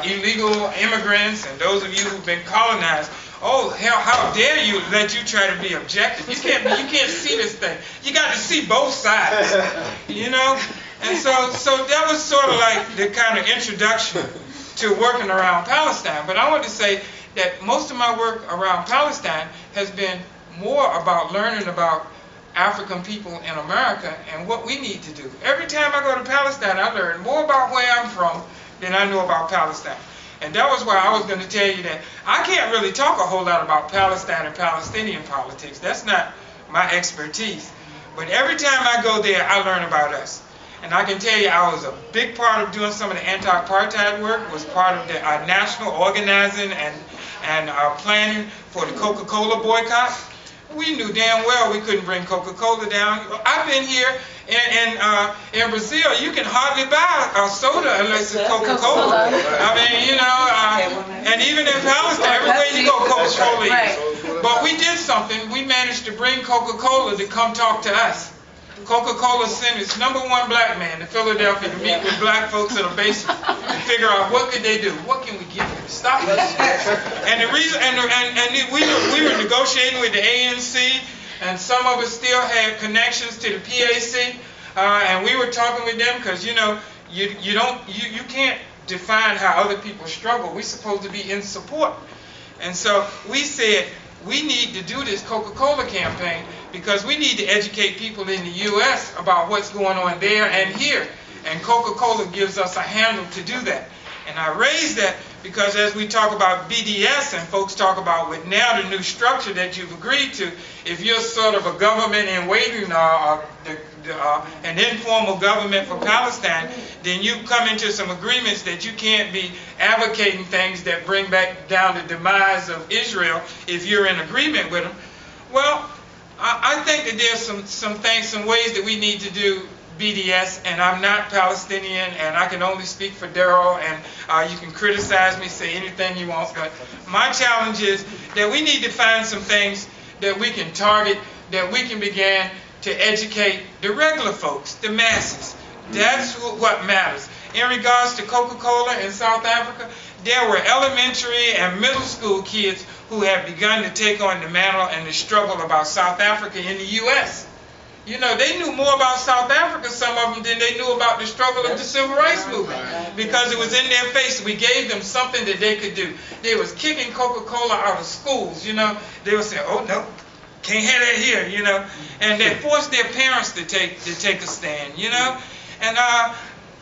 illegal immigrants, and those of you who've been colonized, oh, hell, how dare you let you try to be objective? You can't see this thing. You got to see both sides, you know? And so that was sort of like the kind of introduction to working around Palestine. But I want to say that most of my work around Palestine has been more about learning about African people in America and what we need to do. Every time I go to Palestine, I learn more about where I'm from than I know about Palestine. And that was why I was going to tell you that I can't really talk a whole lot about Palestine and Palestinian politics. That's not my expertise. But every time I go there, I learn about us. And I can tell you I was a big part of doing some of the anti-apartheid work, was part of the national organizing and planning for the Coca-Cola boycott. We knew damn well we couldn't bring Coca-Cola down. I've been here in Brazil. You can hardly buy a soda unless it's Coca-Cola. I mean, you know, and even in Palestine, everywhere you go, Coca-Cola is. But we did something. We managed to bring Coca-Cola to come talk to us. Coca-Cola sent its #1 black man to Philadelphia to meet with black folks in a basement and figure out what could they do. What can we give you to stop this? And the reason, we were negotiating with the ANC, and some of us still had connections to the PAC, and we were talking with them because you know you can't define how other people struggle. We're supposed to be in support, and so we said we need to do this Coca-Cola campaign because we need to educate people in the U.S. about what's going on there and here. And Coca-Cola gives us a handle to do that. And I raise that because as we talk about BDS and folks talk about with now the new structure that you've agreed to, if you're sort of a government in waiting, an informal government for Palestine, then you come into some agreements that you can't be advocating things that bring back down the demise of Israel if you're in agreement with them. Well, I think that there's some ways that we need to do BDS, and I'm not Palestinian, and I can only speak for Darryl, and you can criticize me, say anything you want, but my challenge is that we need to find some things that we can target, that we can begin to educate the regular folks, the masses. That's what matters. In regards to Coca-Cola in South Africa, there were elementary and middle school kids who have begun to take on the mantle and the struggle about South Africa in the U.S. You know, they knew more about South Africa, some of them, than they knew about the struggle of the Civil Rights Movement, because it was in their face. We gave them something that they could do. They was kicking Coca-Cola out of schools, you know. They would say, oh, no, can't have that here, you know. And they forced their parents to take a stand, you know. And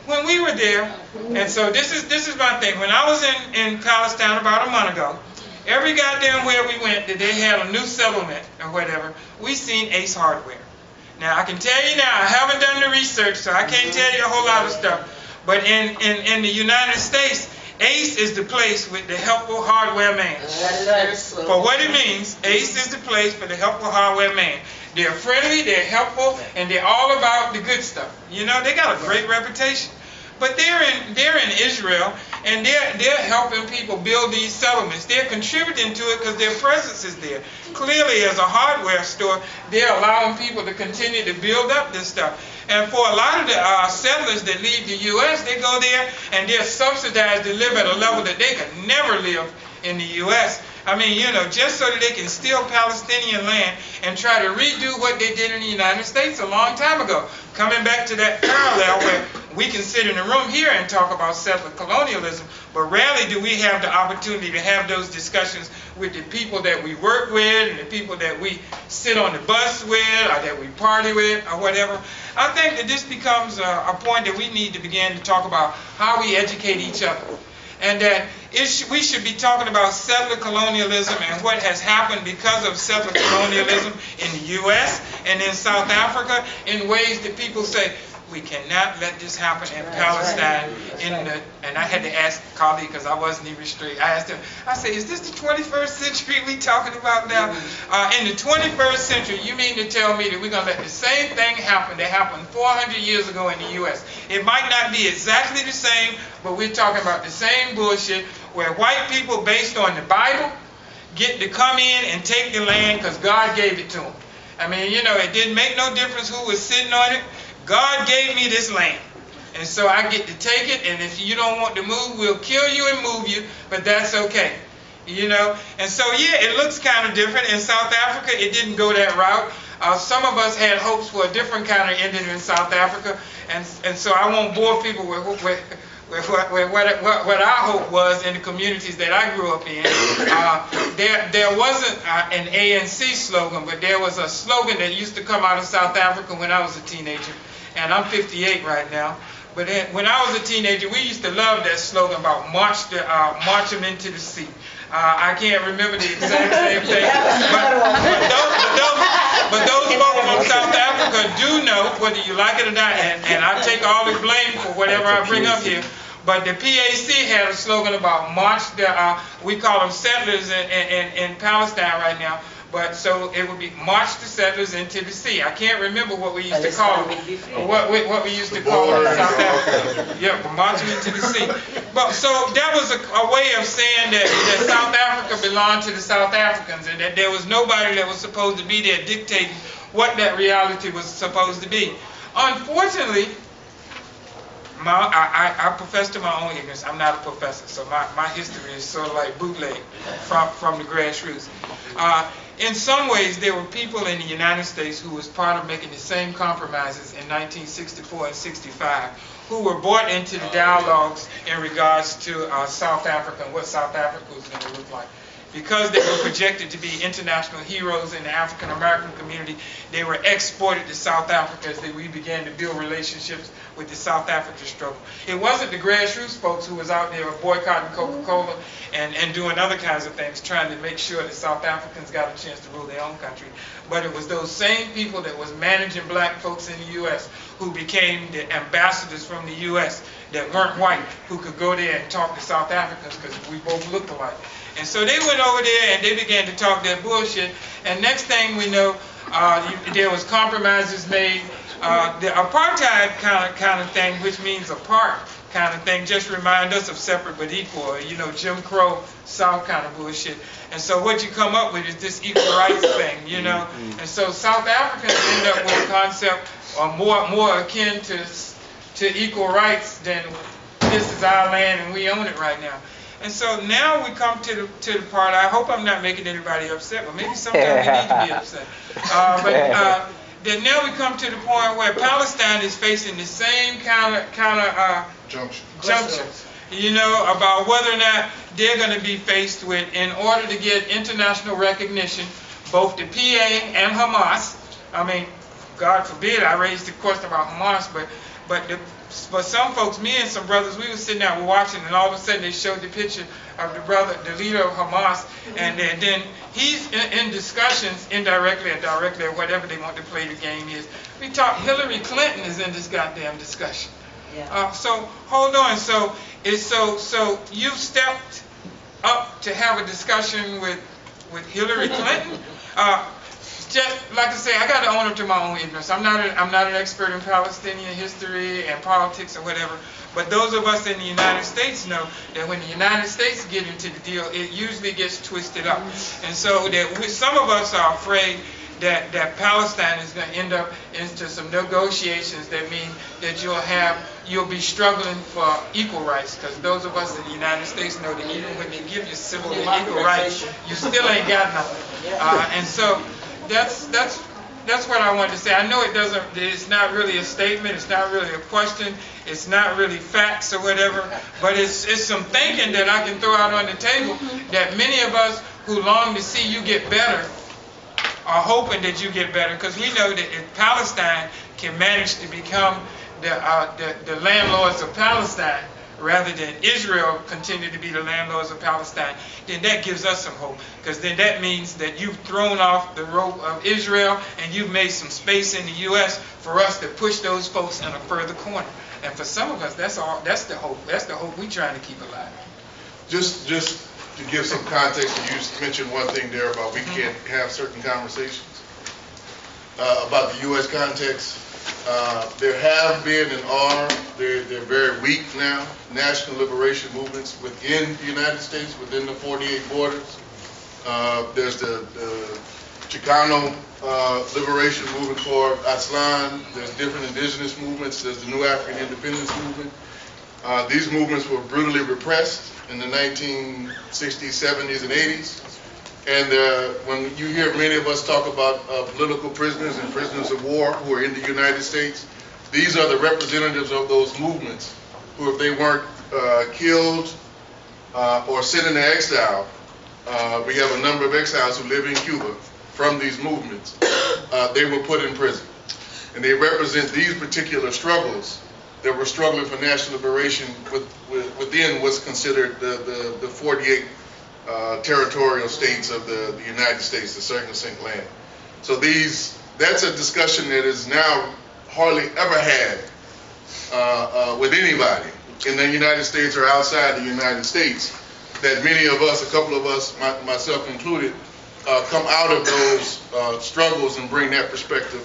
when we were there, and so this is my thing. When I was in Palestine about a month ago, every goddamn where we went that they had a new settlement or whatever, we seen Ace Hardware. Now, I can tell you now, I haven't done the research, so I can't tell you a whole lot of stuff. But in the United States, Ace is the place with the helpful hardware man. For what it means, Ace is the place for the helpful hardware man. They're friendly, they're helpful, and they're all about the good stuff. You know, they got a great reputation. But they're in Israel, and they're helping people build these settlements. They're contributing to it because their presence is there. Clearly, as a hardware store, they're allowing people to continue to build up this stuff. And for a lot of the settlers that leave the U.S., they go there and they're subsidized to live at a level that they could never live in the U.S. I mean, you know, just so that they can steal Palestinian land and try to redo what they did in the United States a long time ago. Coming back to that parallel where we can sit in a room here and talk about settler colonialism, but rarely do we have the opportunity to have those discussions with the people that we work with and the people that we sit on the bus with or that we party with or whatever. I think that this becomes a point that we need to begin to talk about how we educate each other. And that we should be talking about settler colonialism and what has happened because of settler colonialism in the U.S. and in South Africa in ways that people say, we cannot let this happen in Palestine. And I had to ask a colleague because I wasn't even straight. I asked him, I said, is this the 21st century we talking about now? In the 21st century, you mean to tell me that we're going to let the same thing happen that happened 400 years ago in the U.S.? It might not be exactly the same, but we're talking about the same bullshit where white people based on the Bible get to come in and take the land because God gave it to them. I mean, you know, it didn't make no difference who was sitting on it. God gave me this land, and so I get to take it, and if you don't want to move, we'll kill you and move you, but that's okay, you know. And so, yeah, it looks kind of different. In South Africa, it didn't go that route. Some of us had hopes for a different kind of ending in South Africa, and so I won't bore people with what our hope was in the communities that I grew up in. There wasn't an ANC slogan, but there was a slogan that used to come out of South Africa when I was a teenager. And I'm 58 right now. But when I was a teenager, we used to love that slogan about march them into the sea. I can't remember the exact same thing. But those folks from South Africa do know, whether you like it or not, and I take all the blame for whatever I bring up here, But the PAC had a slogan about march the, we call them settlers in Palestine right now. But so it would be march the settlers into the sea. I can't remember what we used to call them. What we used to call them in South Africa. Yeah, marching into the sea. But so that was a way of saying that South Africa belonged to the South Africans, and that there was nobody that was supposed to be there dictating what that reality was supposed to be. Unfortunately, I profess to my own ignorance. I'm not a professor, so my history is sort of like bootleg from the grassroots. In some ways, there were people in the United States who was part of making the same compromises in 1964 and 65, who were brought into the dialogues in regards to South Africa and what South Africa was going to look like. Because they were projected to be international heroes in the African American community, they were exported to South Africa as we began to build relationships with the South African struggle. It wasn't the grassroots folks who was out there boycotting Coca-Cola and doing other kinds of things, trying to make sure that South Africans got a chance to rule their own country. But it was those same people that was managing black folks in the U.S. who became the ambassadors from the U.S. that weren't white, who could go there and talk to South Africans because we both looked alike. And so they went over there and they began to talk their bullshit. And next thing we know, there was compromises made. The apartheid kind of thing, which means apart kind of thing, just remind us of separate but equal, you know, Jim Crow South kind of bullshit. And so what you come up with is this equal rights thing, you know. And so South Africans end up with a concept more akin to equal rights than this is our land and we own it right now. And so now we come to the part, I hope I'm not making anybody upset, but maybe sometimes we need to be upset. Then now we come to the point where Palestine is facing the same kind of junction, you know, about whether or not they're going to be faced with, in order to get international recognition, both the PA and Hamas. I mean, God forbid I raised the question about Hamas, but some folks, me and some brothers, we were sitting there, we're watching, and all of a sudden they showed the picture of the leader of Hamas, and then he's in discussions, indirectly or directly, or whatever they want to play the game is. We talk, Hillary Clinton is in this goddamn discussion. Yeah. So hold on. So you've stepped up to have a discussion with Hillary Clinton. Just like I say, I got to own up to my own ignorance. I'm not an expert in Palestinian history and politics or whatever. But those of us in the United States know that when the United States get into the deal, it usually gets twisted up. And so that some of us are afraid that Palestine is going to end up into some negotiations that mean that you'll be struggling for equal rights, because those of us in the United States know that even when they give you civil and equal rights, you still ain't got nothing. And so that's what I wanted to say. I know it's not really a statement, it's not really a question, it's not really facts or whatever, but it's some thinking that I can throw out on the table that many of us who long to see you get better are hoping that you get better, because we know that if Palestine can manage to become the landlords of Palestine rather than Israel continue to be the landlords of Palestine, then that gives us some hope, because then that means that you've thrown off the rope of Israel and you've made some space in the U.S. for us to push those folks in a further corner. And for some of us, that's the hope. That's the hope we're trying to keep alive. Just to give some context, you mentioned one thing there about we can't have certain conversations about the U.S. context. There have been and are, they're very weak now, national liberation movements within the United States, within the 48 borders. There's the Chicano liberation movement for Aztlan. There's different indigenous movements. There's the New African Independence movement. These movements were brutally repressed in the 1960s, 70s, and 80s. And when you hear many of us talk about political prisoners and prisoners of war who are in the United States, these are the representatives of those movements who, if they weren't killed or sent into exile, we have a number of exiles who live in Cuba from these movements, they were put in prison. And they represent these particular struggles that were struggling for national liberation within what's considered the 48 territorial states of the United States, the circumscribed land. So that's a discussion that is now hardly ever had with anybody, in the United States or outside the United States, that many of us, a couple of us, myself included, come out of those struggles and bring that perspective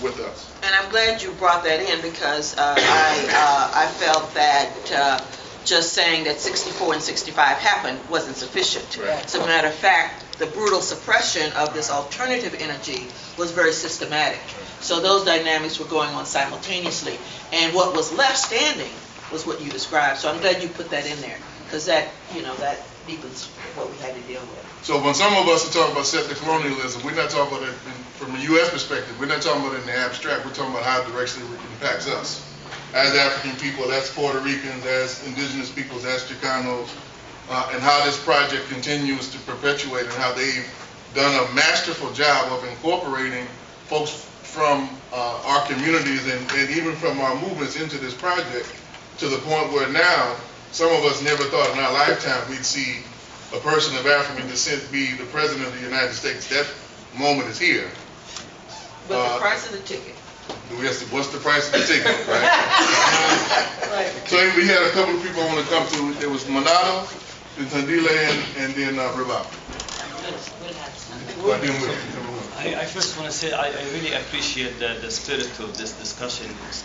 with us. And I'm glad you brought that in, because I felt that just saying that 64 and 65 happened wasn't sufficient. Right. As a matter of fact, the brutal suppression of this alternative energy was very systematic. So those dynamics were going on simultaneously. And what was left standing was what you described. So I'm glad you put that in there, because that, that deepens what we had to deal with. So when some of us are talking about settler colonialism, we're not talking about it from a U.S. perspective. We're not talking about it in the abstract. We're talking about how it directly impacts us. As African people, as Puerto Ricans, as indigenous peoples, as Chicanos, and how this project continues to perpetuate, and how they've done a masterful job of incorporating folks from our communities and even from our movements into this project, to the point where now some of us never thought in our lifetime we'd see a person of African descent be the President of the United States. That moment is here. But the price of the ticket. What's the price of the ticket, right? Right. So we had a couple of people I want to come to. There was Monadel, then Thandile, and then Rabab. I first want to say I really appreciate the spirit of this discussion. It's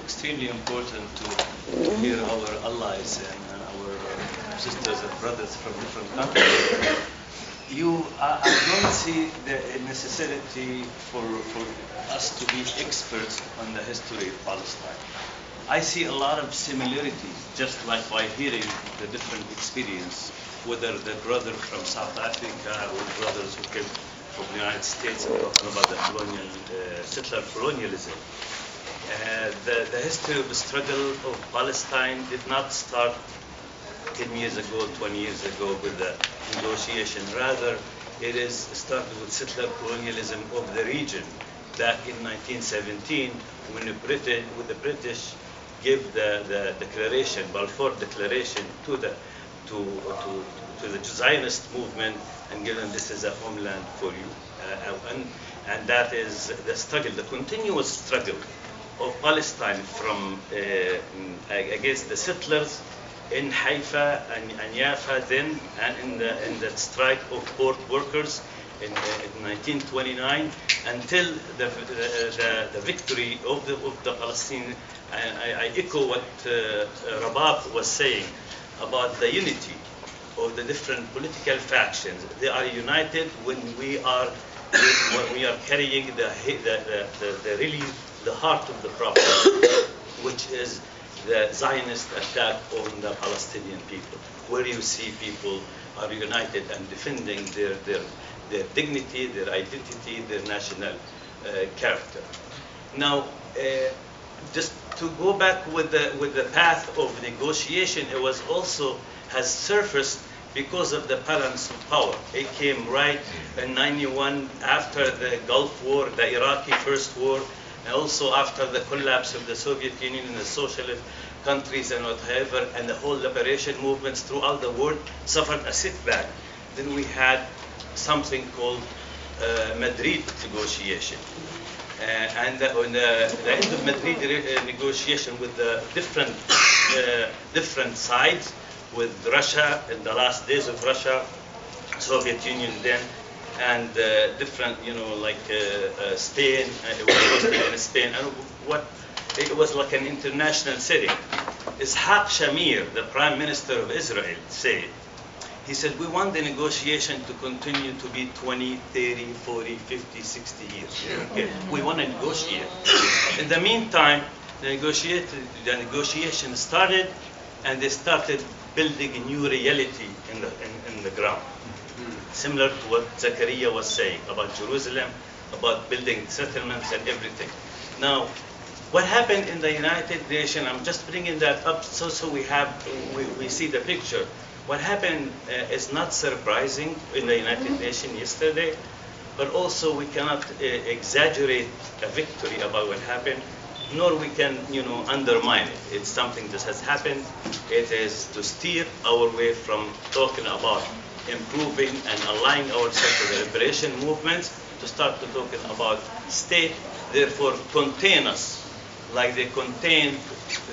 extremely important to hear our allies and our sisters and brothers from different countries. I don't see the necessity for us to be experts on the history of Palestine. I see a lot of similarities, just like by hearing the different experience, whether the brother from South Africa or brothers who came from the United States and talking about the settler colonialism. The history of the struggle of Palestine did not start 10 years ago, 20 years ago with the negotiation. Rather, it is started with settler colonialism of the region back in 1917, when the British gave the declaration, Balfour Declaration, to the Zionist movement, and given this is a homeland for you. And that is the struggle, the continuous struggle of Palestine from against the settlers in Haifa and Yafa then, and in the strike of port workers in 1929, until the victory of the Palestinians. I echo what Rabab was saying about the unity of the different political factions. They are united when we are carrying really the heart of the problem, which is the Zionist attack on the Palestinian people, where you see people are united and defending their dignity, their identity, their national character. Now, just to go back with the path of negotiation, it was also has surfaced because of the balance of power. It came right in 91 after the Gulf War, the Iraqi First War, and also after the collapse of the Soviet Union and the socialist countries and whatever, and the whole liberation movements throughout the world suffered a setback. Then we had something called Madrid negotiation. And on the end of Madrid negotiation with the different sides, with Russia in the last days of Russia, Soviet Union then, and different, like Spain, it was in Spain, and it was like an international setting. Ishaq Shamir, the Prime Minister of Israel, said, he said, we want the negotiation to continue to be 20, 30, 40, 50, 60 years. Okay? We want to negotiate. In the meantime, the negotiation started, and they started building a new reality in the ground. Similar to what Zakaria was saying about Jerusalem, about building settlements and everything. Now, what happened in the United Nations, I'm just bringing that up so we see the picture. What happened is not surprising in the United Nations yesterday, but also we cannot exaggerate a victory about what happened, nor we can, undermine it. It's something that has happened. It is to steer our way from talking about improving and aligning ourselves to the liberation movements, to start to talking about state, therefore contain us like they contained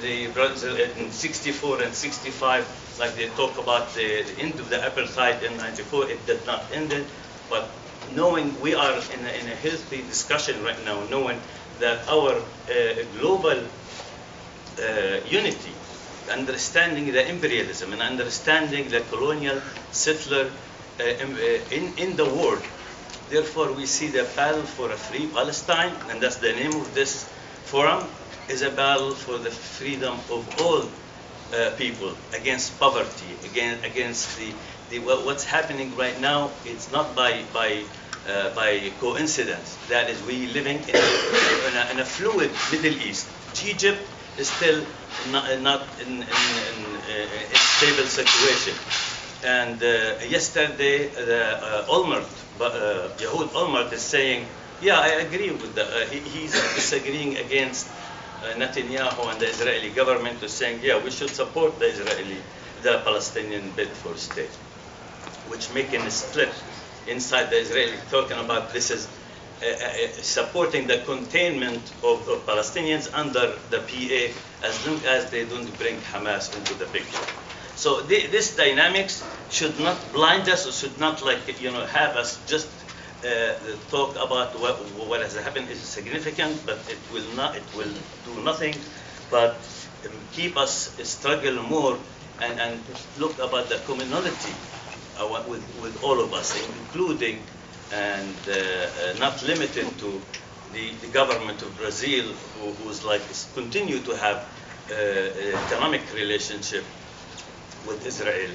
in 64 and 65, like they talk about the end of the apartheid in 94, it did not end it. But knowing we are in a healthy discussion right now, knowing that our global unity, understanding the imperialism and understanding the colonial settler in the world. Therefore, we see the battle for a free Palestine, and that's the name of this forum, is a battle for the freedom of all people against poverty, against what's happening right now. It's not by coincidence. That is, we living in a fluid Middle East. Egypt is still not in a stable situation. And yesterday, Mahood Olmert is saying, yeah, I agree with that. He's disagreeing against Netanyahu and the Israeli government, is saying, yeah, we should support the Palestinian bid for state, which making a split inside the Israeli, talking about this is supporting the containment of Palestinians under the PA as long as they don't bring Hamas into the picture. So this dynamics should not blind us, or should not have us just talk about what has happened is significant, but it will do nothing but keep us struggle more and look about the commonality with all of us, including and not limited to the government of Brazil, who's continue to have economic relationship with Israel,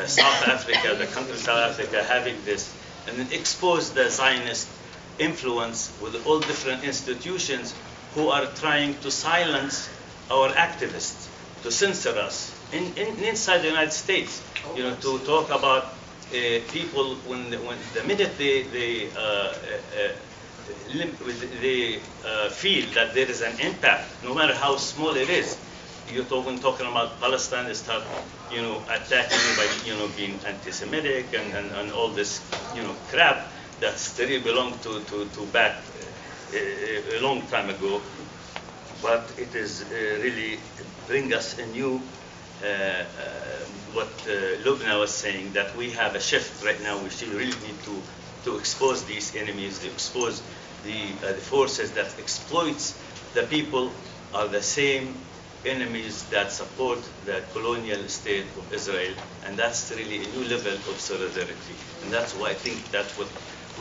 South Africa, the country South Africa having this, and then expose the Zionist influence with all different institutions who are trying to silence our activists, to censor us inside the United States. To talk about people when the minute they feel that there is an impact, no matter how small it is. You're talking about Palestine, they start, attacking by, being anti-Semitic and all this, crap that still belonged to back a long time ago. But it is really bring us a new, what Loubna was saying, that we have a shift right now. We really need to expose these enemies, to expose the forces that exploits the people are the same enemies that support the colonial state of Israel, and that's really a new level of solidarity. And that's why I think that's what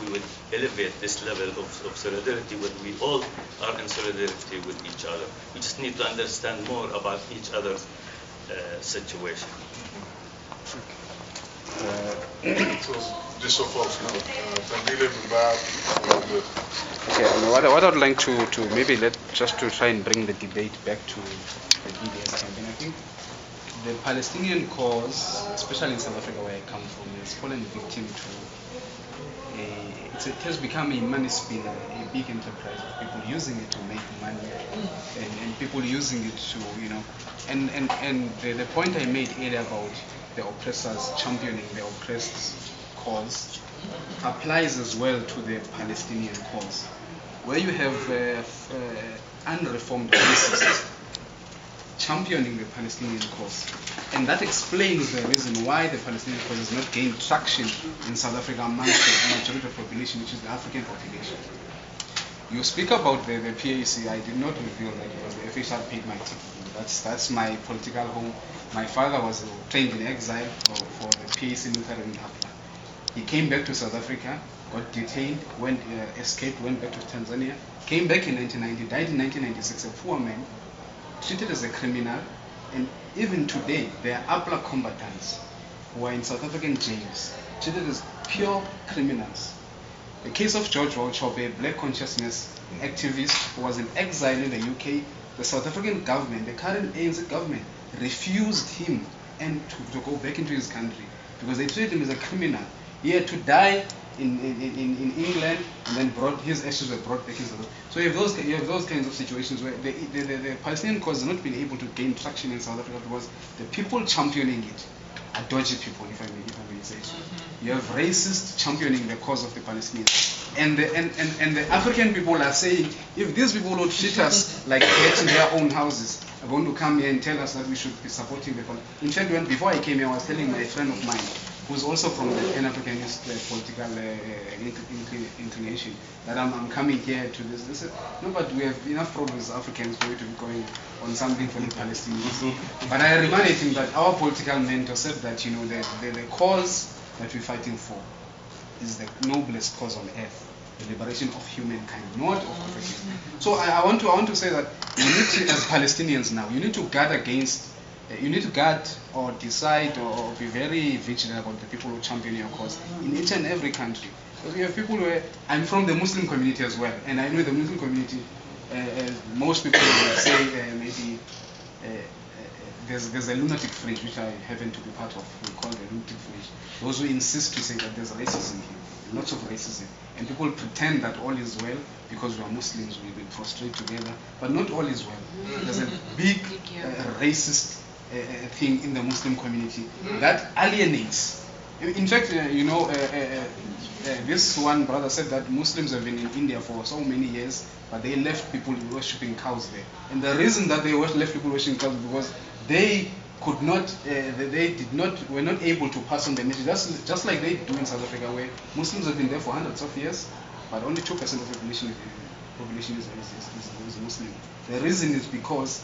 we would elevate this level of solidarity, when we all are in solidarity with each other. We just need to understand more about each other's situation. So just so folks know, Thandile, Rabab, okay, what I'd like to maybe just to try and bring the debate back to the BDS campaign. I think the Palestinian cause, especially in South Africa where I come from, has fallen victim to it has become a money spinner, a big enterprise of people using it to make money, and people using it to, and the point I made earlier about the oppressors championing the oppressed cause applies as well to the Palestinian cause, where you have unreformed racists championing the Palestinian cause. And that explains the reason why the Palestinian cause has not gained traction in South Africa amongst the majority of the population, which is the African population. You speak about the PAC. I did not reveal that it was the FHR paid my ticket. That's my political home. My father was trained in exile for the PAC military in Africa. He came back to South Africa, got detained, escaped, went back to Tanzania, came back in 1990, died in 1996, a poor man, treated as a criminal, and even today there are APLA combatants who are in South African jails, treated as pure criminals. The case of George Wauchope, a black consciousness activist who was in exile in the UK, the South African government, the current ANC government, refused him and to go back into his country because they treated him as a criminal. He had to die in England, and then his ashes were brought back in South Africa. So you have those kinds of situations where the Palestinian cause has not been able to gain traction in South Africa because the people championing it dodgy people, if I may say so. You have racists championing the cause of the Palestinians. And the African people are saying, if these people would treat us like that in their own houses, are going to come here and tell us that we should be supporting the Palestinians. In fact, before I came here, I was telling my friend of mine, who's also from the Pan-Africanist political inclination, that I'm coming here to this. They said, no, but we have enough problems as Africans for you to be going on something for the Palestinians. But I reminded him that our political mentor said that, you know, the cause that we're fighting for is the noblest cause on earth, the liberation of humankind, not of Africans. So I want to say that you need to, as Palestinians now, you need to guard against, you need to guard or decide or be very vigilant about the people who champion your cause in each and every country. Because we have people where, I'm from the Muslim community as well, and I know the Muslim community, most people will say maybe there's a lunatic fringe, which I happen to be part of. We call the lunatic fringe. Those who insist to say that there's racism here, lots of racism. And people pretend that all is well because we are Muslims, we will prostrate together, but not all is well. There's a big racist thing in the Muslim community that alienates. In fact, you know, this one brother said that Muslims have been in India for so many years, but they left people worshipping cows there. And the reason that they left people worshipping cows because they could not, were not able to pass on the message. That's just like they do in South Africa, where Muslims have been there for hundreds of years, but only 2% of the population is Muslim. The reason is because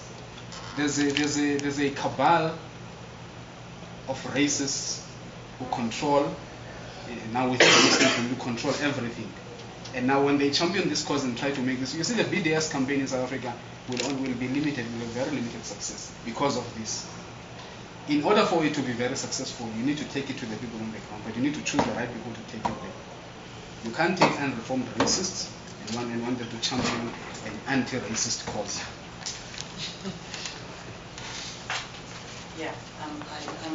there's a cabal of racists who control, now with the Muslims who control everything. And now when they champion this cause and try to make this, you see the BDS campaign in South Africa will be limited, will have very limited success because of this. In order for it to be very successful, you need to take it to the people on the ground, but you need to choose the right people to take it there. You can't take unreformed racists and want them to champion an anti-racist cause. Yeah, I'm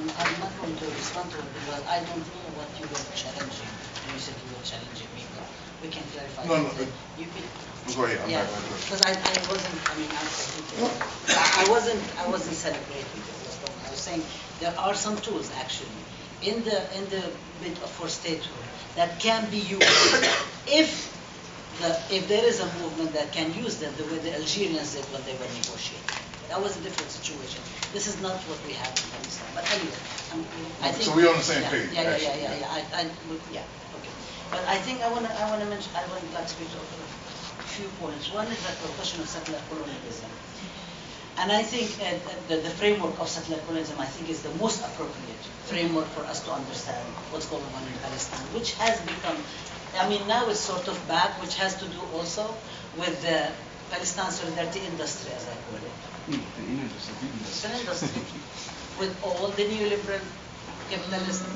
not going to respond to it because I don't know what you were challenging. You said you were challenging me, but we can clarify. No, Go ahead. Yeah, because I wasn't. I mean, I wasn't celebrating this stuff. I was saying there are some tools actually in the bid for statehood that can be used if there is a movement that can use them the way the Algerians did when they were negotiating. That was a different situation. This is not what we have in Pakistan. But anyway, I think. So we're on the same page. Yeah. Okay. But I think I want to mention. I would like to speak to a few points. One is the question of settler colonialism, and I think the framework of settler colonialism, I think, is the most appropriate framework for us to understand what's going on in Palestine, which has become. I mean, now it's sort of back, which has to do also with the Palestine solidarity industry, as I call it. It's an industry with all the neoliberal capitalism,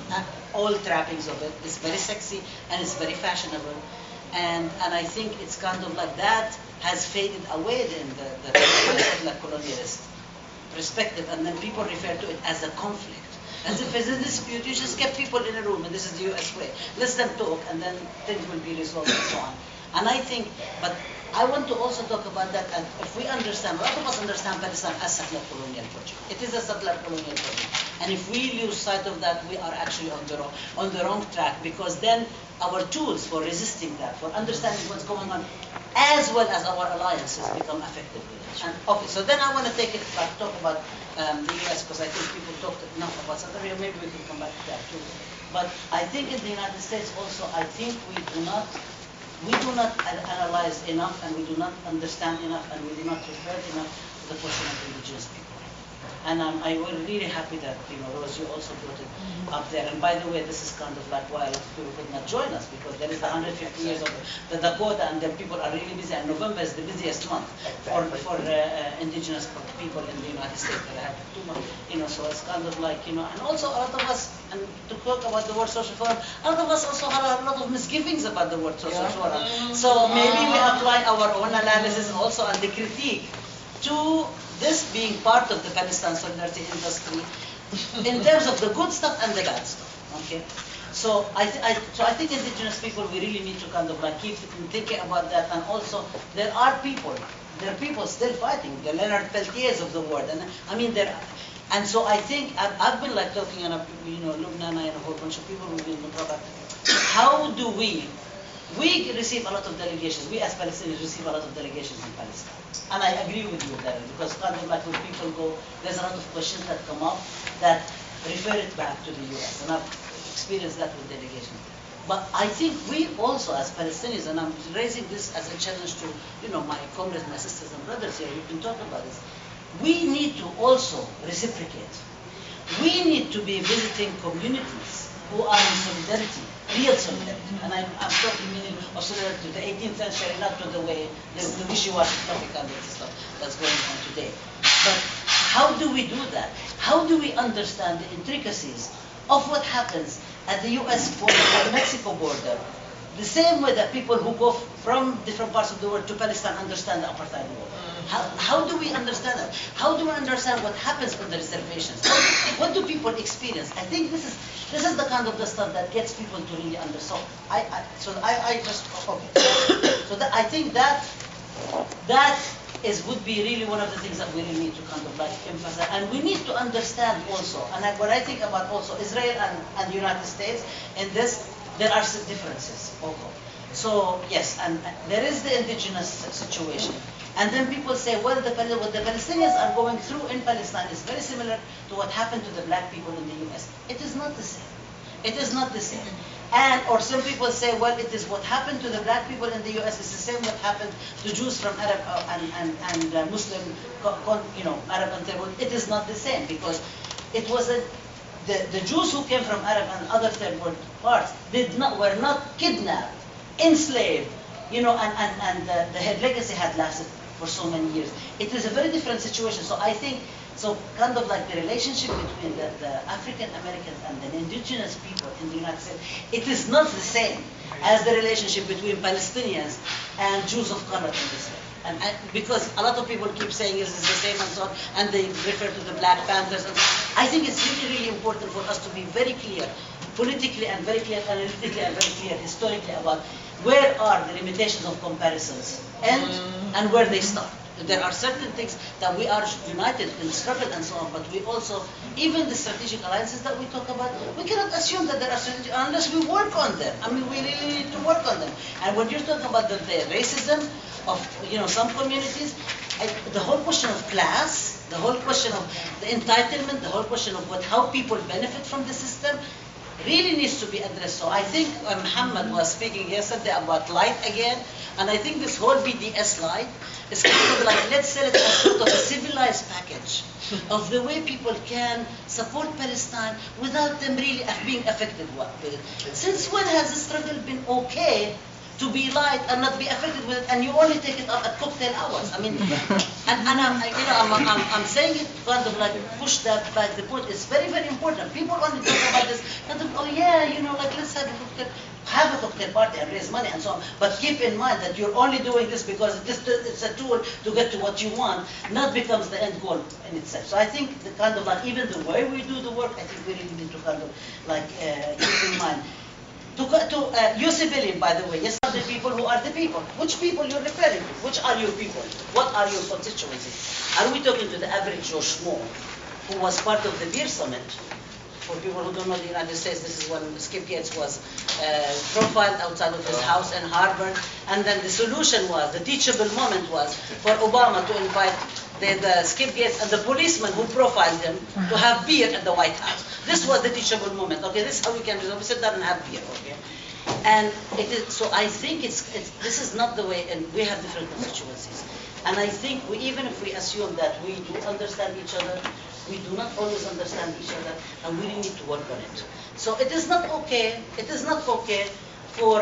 all trappings of it. It's very sexy and it's very fashionable, and I think it's kind of like that has faded away in the settler colonialist perspective, and then people refer to it as a conflict. As if it's a dispute, you just get people in a room, and this is the US way. Let them talk, and then things will be resolved and so on. And I think, but I want to also talk about that, and if we understand, a lot of us understand Palestine as settler colonial project. It is a settler colonial project. And if we lose sight of that, we are actually on the wrong track, because then our tools for resisting that, for understanding what's going on, as well as our alliances become affected with it. And, okay, so then I want to take it back, talk about the US, because I think people talked enough about South Africa. Maybe we can come back to that too. But I think in the United States also, I think we do not analyze enough, and we do not understand enough, and we do not refer enough to the question of indigenous people. And I was really happy that, Rose, you also brought it up there. And by the way, this is kind of like why a lot of people could not join us, because there is the 150 years of the Dakota, and then people are really busy. And November is the busiest month for indigenous people in the United States. They have too much, so it's kind of like, and also a lot of us, and to talk about the World Social Forum, a lot of us also have a lot of misgivings about the World Social Forum. So maybe we apply our own analysis also and the critique to this being part of the Palestine solidarity industry in terms of the good stuff and the bad stuff. Okay, so I think indigenous people, we really need to kind of like keep thinking about that. And also there are people still fighting, the Leonard Peltiers of the world, and I mean And so I think I've been like talking, and Loubna and I and a whole bunch of people who've been about how do we receive a lot of delegations. We as Palestinians receive a lot of delegations in Palestine. And I agree with you there, because kind of like when people go, there's a lot of questions that come up that refer it back to the US. And I've experienced that with delegations. But I think we also as Palestinians, and I'm raising this as a challenge to my comrades, my sisters and brothers here, we've been talking about this. We need to also reciprocate. We need to be visiting communities who are in solidarity, real solidarity. And I'm talking meaning of solidarity to the 18th century, not to the way, the wishy-washy propaganda stuff that's going on today. But how do we do that? How do we understand the intricacies of what happens at the US border, at the Mexico border, the same way that people who go from different parts of the world to Palestine understand the apartheid war? How do we understand that? How do we understand what happens on the reservations? What do people experience? I think this is the kind of the stuff that gets people to really understand. I think that would be really one of the things that we really need to kind of like emphasize. And we need to understand also, and what I think about also Israel and the United States, in this, there are some differences also. So yes, and there is the indigenous situation. And then people say, well, what the Palestinians are going through in Palestine is very similar to what happened to the black people in the US. It is not the same. It is not the same. Or some people say, well, it is what happened to the black people in the US is the same what happened to Jews from Arab and Muslim, Arab and third world. It is not the same, because it was the Jews who came from Arab and other third world parts were not kidnapped, enslaved, and the legacy had lasted for so many years. It is a very different situation. So I think, kind of like the relationship between the African Americans and the indigenous people in the United States, it is not the same as the relationship between Palestinians and Jews of color in this way. And because a lot of people keep saying is the same and so on, and they refer to the Black Panthers. And I think it's really, really important for us to be very clear, politically and very clear, analytically and very clear, historically, about where are the limitations of comparisons and where they start. There are certain things that we are united in struggle and so on, but we also, even the strategic alliances that we talk about, we cannot assume that there are strategic unless we work on them. I mean, we really need to work on them. And when you're talking about the racism of some communities, the whole question of class, the whole question of the entitlement, the whole question of how people benefit from the system, really needs to be addressed. So I think Muhammad was speaking yesterday about light again, and I think this whole BDS light is kind of like, let's sell it as sort of a civilized package of the way people can support Palestine without them really being affected with it. Since when has the struggle been okay to be light and not be affected with it, and you only take it up at cocktail hours? I mean, I'm saying it kind of like push that back. The point is very, very important. People only talk about this, kind of, oh yeah, like let's have a cocktail party and raise money and so on. But keep in mind that you're only doing this because it's a tool to get to what you want, not becomes the end goal in itself. So I think the kind of like even the way we do the work, I think we really need to kind of like keep in mind. You civilian, by the way, yes, are the people who are the people. Which people you're referring to? Which are your people? What are your constituencies? Are we talking to the average Joe Schmo, who was part of the Beer Summit? For people who don't know the United States, this is when Skip Yates was profiled outside of his house in Harvard. And then the solution was, the teachable moment was for Obama to invite the Skip Yates and the policeman who profiled him to have beer at the White House. This was the teachable moment. Okay, this is how we can resolve. We sit down and have beer. Okay, and it is. So I think this is not the way, and we have different constituencies. And I think even if we assume that we do understand each other, we do not always understand each other, and we really need to work on it. So it is not okay. It is not okay for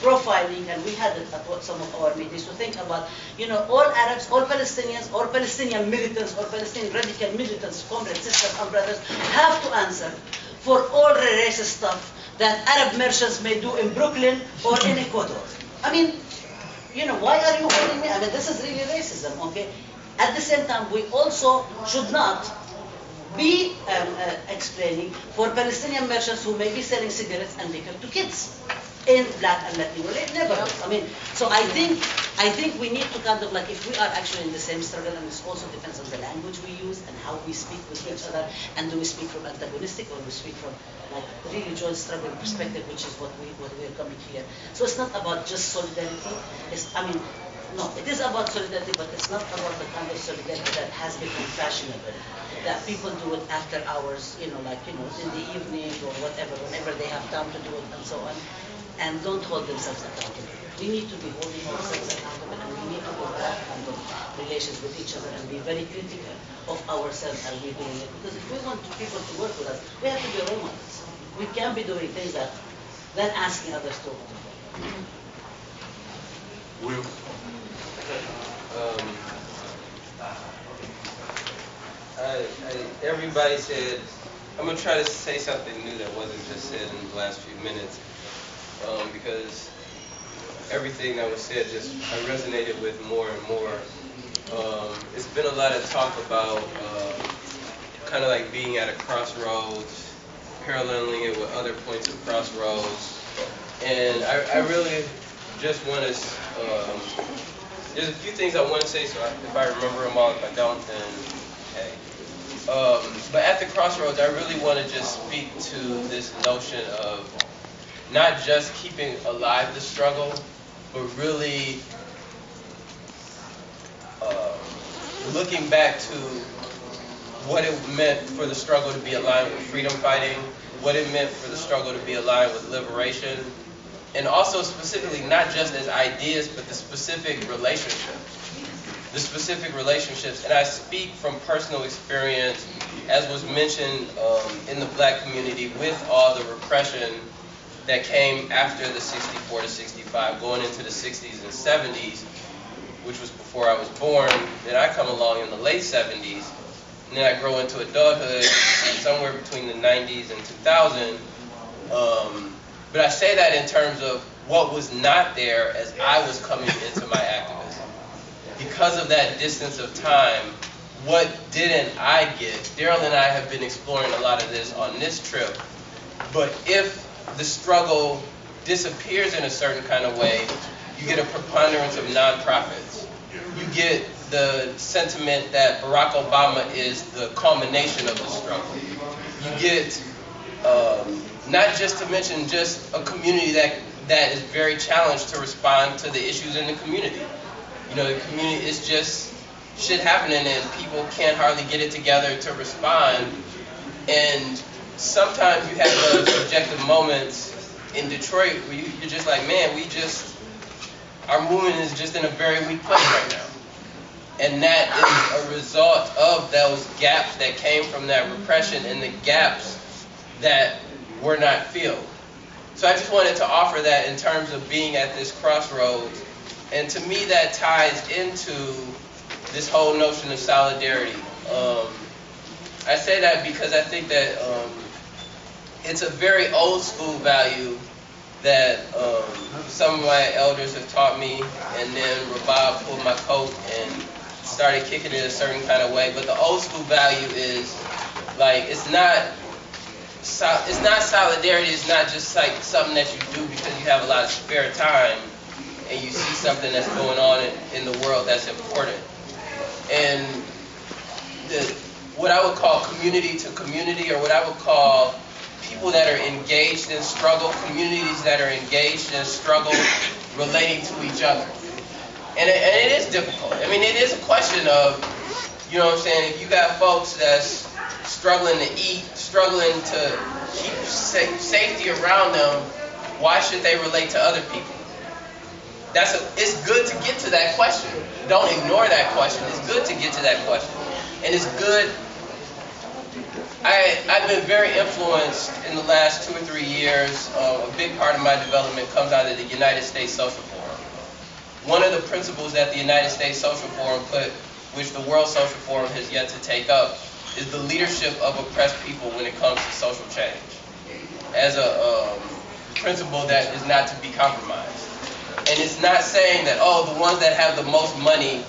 profiling, and we had it at some of our meetings, to think about, all Arabs, all Palestinians, all Palestinian militants, all Palestinian radical militants, comrades, sisters, and brothers, have to answer for all the racist stuff that Arab merchants may do in Brooklyn or in Ecuador. I mean, why are you holding me? I mean, this is really racism, okay? At the same time, we also should not be explaining for Palestinian merchants who may be selling cigarettes and liquor to kids in black and Latino neighborhoods. I mean, so I think I think we need to kind of like, if we are actually in the same struggle, and it also depends on the language we use and how we speak with each other, and do we speak from antagonistic or we speak from like really joint struggle perspective, which is what we are coming here. So it's not about just solidarity. No, it is about solidarity, but it's not about the kind of solidarity that has become fashionable, that people do it after hours, in the evening or whatever, whenever they have time to do it and so on, and don't hold themselves accountable. We need to be holding ourselves accountable, and we need to go back and relations with each other and be very critical of ourselves as we're doing it. Because if we want people to work with us, we have to be role models. We can't be doing things that than asking others to. Everybody said, I'm going to try to say something new that wasn't just said in the last few minutes, because everything that was said I resonated with more and more. It's been a lot of talk about kind of like being at a crossroads, paralleling it with other points of crossroads, and I really just want to, there's a few things I want to say, so if I remember them all, if I don't, then hey. But at the crossroads, I really want to just speak to this notion of not just keeping alive the struggle, but really looking back to what it meant for the struggle to be aligned with freedom fighting, what it meant for the struggle to be aligned with liberation, and also specifically not just as ideas, but the specific relationships. And I speak from personal experience, as was mentioned in the black community, with all the repression that came after the 64 to 65, going into the 60s and 70s, which was before I was born. Then I come along in the late 70s, and then I grow into adulthood somewhere between the 90s and 2000. But I say that in terms of what was not there as I was coming into my activism. Because of that distance of time, what didn't I get? Darryl and I have been exploring a lot of this on this trip. But if the struggle disappears in a certain kind of way, you get a preponderance of nonprofits. You get the sentiment that Barack Obama is the culmination of the struggle. You get, not just to mention just a community that is very challenged to respond to the issues in the community. The community is just shit happening and people can't hardly get it together to respond. And sometimes you have those subjective moments in Detroit where you're just like, man, our movement is just in a very weak place right now. And that is a result of those gaps that came from that repression and the gaps that were not filled. So I just wanted to offer that in terms of being at this crossroads. And to me that ties into this whole notion of solidarity. I say that because I think that it's a very old school value that some of my elders have taught me, and then Rabab pulled my coat and started kicking it a certain kind of way. But the old school value is like, it's not solidarity. It's not just like something that you do because you have a lot of spare time and you see something that's going on in the world that's important. And what I would call community to community, or what I would call people that are engaged in struggle, communities that are engaged in struggle relating to each other. And it is difficult. I mean, it is a question of, you know what I'm saying, if you got folks that's struggling to eat, struggling to keep safety around them, why should they relate to other people? It's good to get to that question. Don't ignore that question. It's good to get to that question. And it's good. I've been very influenced in the last 2 or 3 years. A big part of my development comes out of the United States Social Forum. One of the principles that the United States Social Forum put, which the World Social Forum has yet to take up, is the leadership of oppressed people when it comes to social change, as a principle that is not to be compromised. And it's not saying that, the ones that have the most money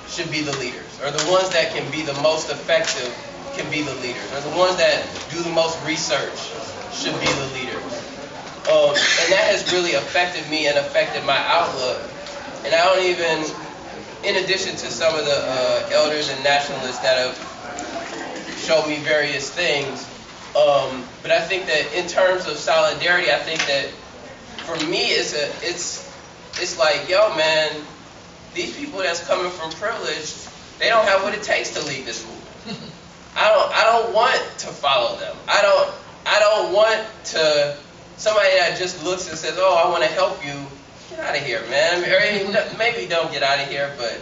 should be the leaders, or the ones that can be the most effective can be the leaders, or the ones that do the most research should be the leaders. And that has really affected me and affected my outlook And I don't even, in addition to some of the elders and nationalists that have showed me various things, but I think that in terms of solidarity, I think that for me it's like, yo man, these people that's coming from privilege, they don't have what it takes to lead this movement. I don't want to follow them. I don't want to, somebody that just looks and says, oh, I want to help you. Get out of here, man. Maybe don't get out of here, but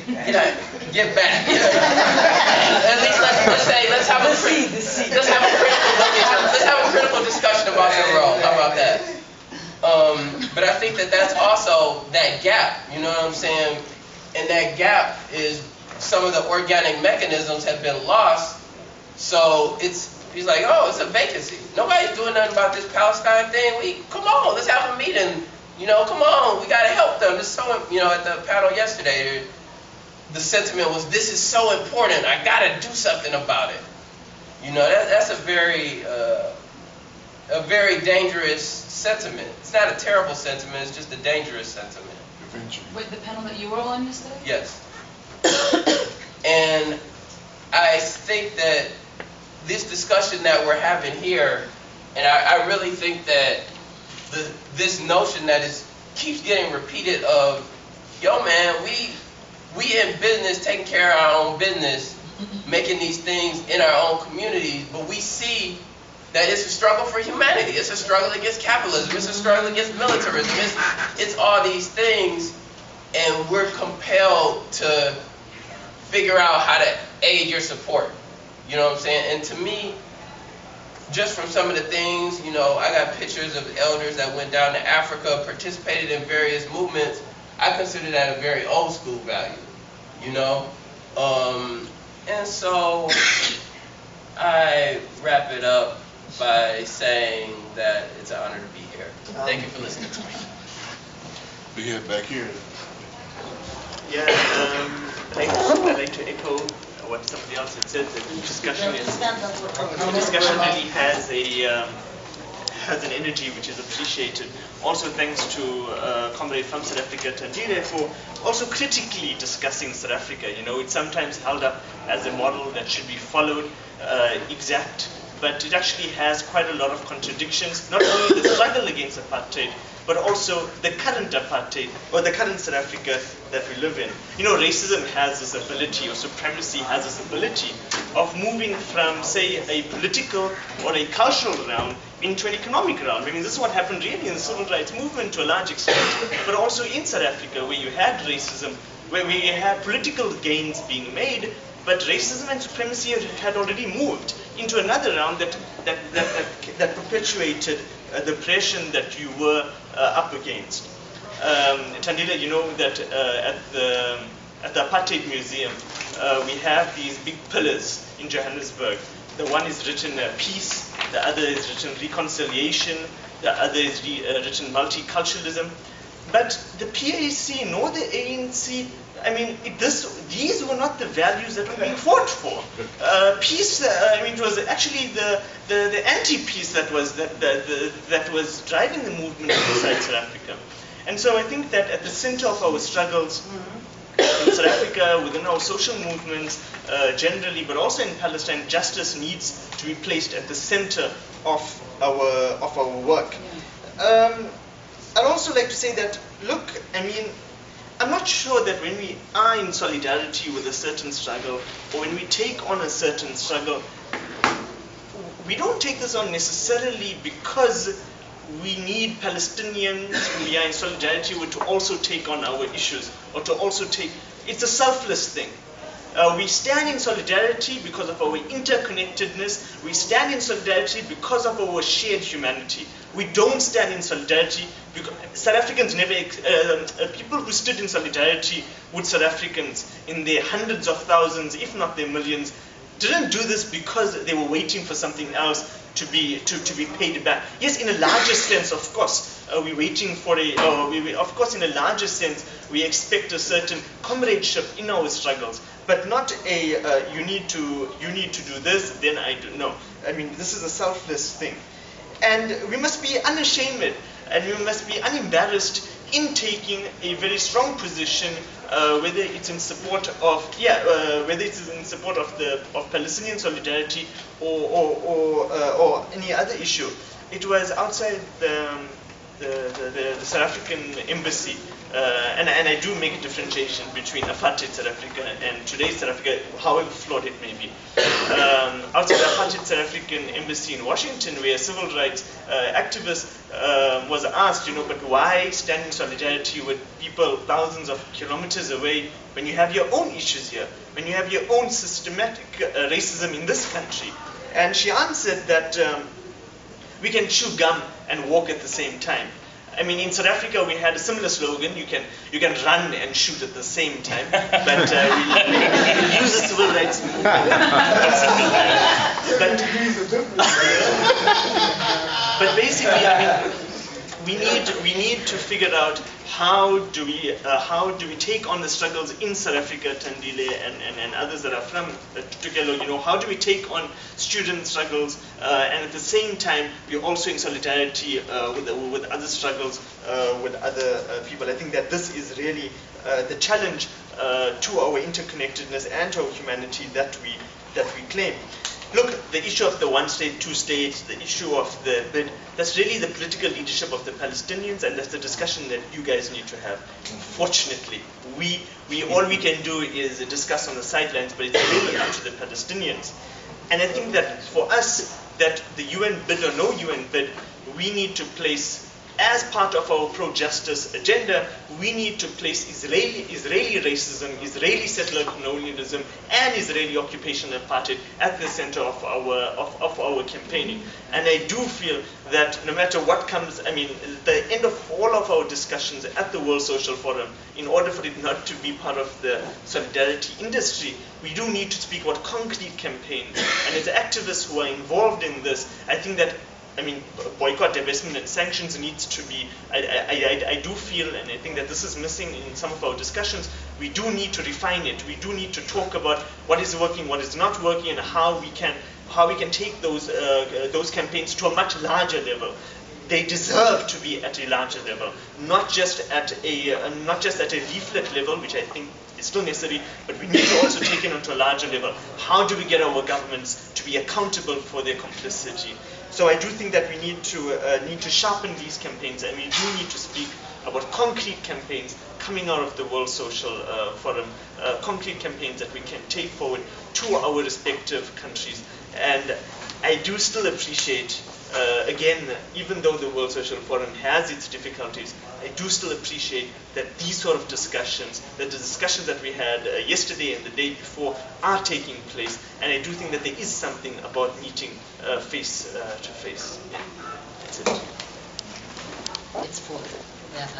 get back. At least let's have a critical discussion about your role. How about that? But I think that that's also that gap. You know what I'm saying? And that gap is some of the organic mechanisms have been lost. So he's like, oh, it's a vacancy. Nobody's doing nothing about this Palestine thing. Come on, let's have a meeting. You know, come on, we gotta help them. This so, you know, at the panel yesterday, the sentiment was, this is so important. I gotta do something about it. You know, that's a very dangerous sentiment. It's not a terrible sentiment. It's just a dangerous sentiment. Wait, the panel that you were on yesterday? Yes. And I think that this discussion that we're having here, and I really think that this notion that keeps getting repeated of, yo man, we in business, taking care of our own business, making these things in our own communities, but we see that it's a struggle for humanity. It's a struggle against capitalism. It's a struggle against militarism. It's all these things, and we're compelled to figure out how to aid your support. You know what I'm saying? And to me, just from some of the things, you know, I got pictures of elders that went down to Africa, participated in various movements. I consider that a very old school value, you know? And so I wrap it up by saying that it's an honor to be here. Thank you for listening to me. Be here, back here. Yeah, I'd like to echo what somebody else had said, that the discussion really has an energy which is appreciated. Also thanks to comrade from South Africa, Thandile, for also critically discussing South Africa. You know, it's sometimes held up as a model that should be followed, exact, but it actually has quite a lot of contradictions, not only the struggle against apartheid, but also the current apartheid, or the current South Africa that we live in. You know, racism has this ability, or supremacy has this ability, of moving from, say, a political or a cultural realm into an economic realm. I mean, this is what happened really in the civil rights movement to a large extent, but also in South Africa, where you had racism, where you had political gains being made, but racism and supremacy had already moved into another realm that perpetuated the oppression that you were up against. Thandile, you know that at the Apartheid Museum, we have these big pillars in Johannesburg. The one is written peace, the other is written reconciliation, the other is written multiculturalism. But the PAC nor the ANC, I mean, these were not the values that were being fought for. Peace, I mean, it was actually the anti-peace that was driving the movement inside South Africa. And so I think that at the center of our struggles in South Africa, within our social movements generally, but also in Palestine, justice needs to be placed at the center of our work. I'd also like to say that, look, I mean, I'm not sure that when we are in solidarity with a certain struggle, or when we take on a certain struggle, we don't take this on necessarily because we need Palestinians who we are in solidarity with to also take on our issues, or to also take, it's a selfless thing. We stand in solidarity because of our interconnectedness. We stand in solidarity because of our shared humanity. We don't stand in solidarity because South Africans never, people who stood in solidarity with South Africans in their hundreds of thousands, if not their millions, didn't do this because they were waiting for something else to be paid back. Yes, in a larger sense, of course, we're waiting for of course, in a larger sense, we expect a certain comradeship in our struggles, but not you need to do this, then I do. No, I mean, this is a selfless thing. And we must be unashamed, and we must be unembarrassed in taking a very strong position, whether it's in support of whether it's in support of Palestinian solidarity or any other issue. It was outside the South African embassy, and I do make a differentiation between apartheid South Africa and today's South Africa, however flawed it may be. Outside the apartheid South African embassy in Washington, where a civil rights activist was asked, but why stand in solidarity with people thousands of kilometers away when you have your own issues here, when you have your own systematic racism in this country? And she answered that we can chew gum and walk at the same time. I mean, in South Africa, we had a similar slogan: you can run and shoot at the same time. But we use the civil rights movement. But basically, I mean, we need to figure out how do we take on the struggles in South Africa, Thandile, and others that are from together. How do we take on student struggles, and at the same time we're also in solidarity with other struggles, with other people. I think that this is really the challenge to our interconnectedness and to our humanity that we claim. Look, the issue of the one state, two states, the issue of the bid, that's really the political leadership of the Palestinians, and that's the discussion that you guys need to have. Unfortunately, all we can do is discuss on the sidelines, but it's really up to the Palestinians. And I think that for us, that the UN bid or no UN bid, we need to place, as part of our pro-justice agenda, we need to place Israeli racism, Israeli settler colonialism, and Israeli occupation apartheid at the center of our campaigning. And I do feel that no matter what comes, I mean, the end of all of our discussions at the World Social Forum, in order for it not to be part of the solidarity industry, we do need to speak about concrete campaigns. And as activists who are involved in this, I think that boycott, divestment, and sanctions needs to be, I do feel, and I think that this is missing in some of our discussions, we do need to refine it. We do need to talk about what is working, what is not working, and how we can take those campaigns to a much larger level. They deserve to be at a larger level, not just at a leaflet level, which I think is still necessary, but we need to also take it onto a larger level. How do we get our governments to be accountable for their complicity? So I do think that we need to sharpen these campaigns, and we do need to speak about concrete campaigns coming out of the World Social Forum, concrete campaigns that we can take forward to our respective countries. And I do still appreciate, again, even though the World Social Forum has its difficulties, I do still appreciate that these sort of discussions, that the discussions that we had yesterday and the day before are taking place. And I do think that there is something about meeting face to face. Yeah. That's it. It's full. Yes,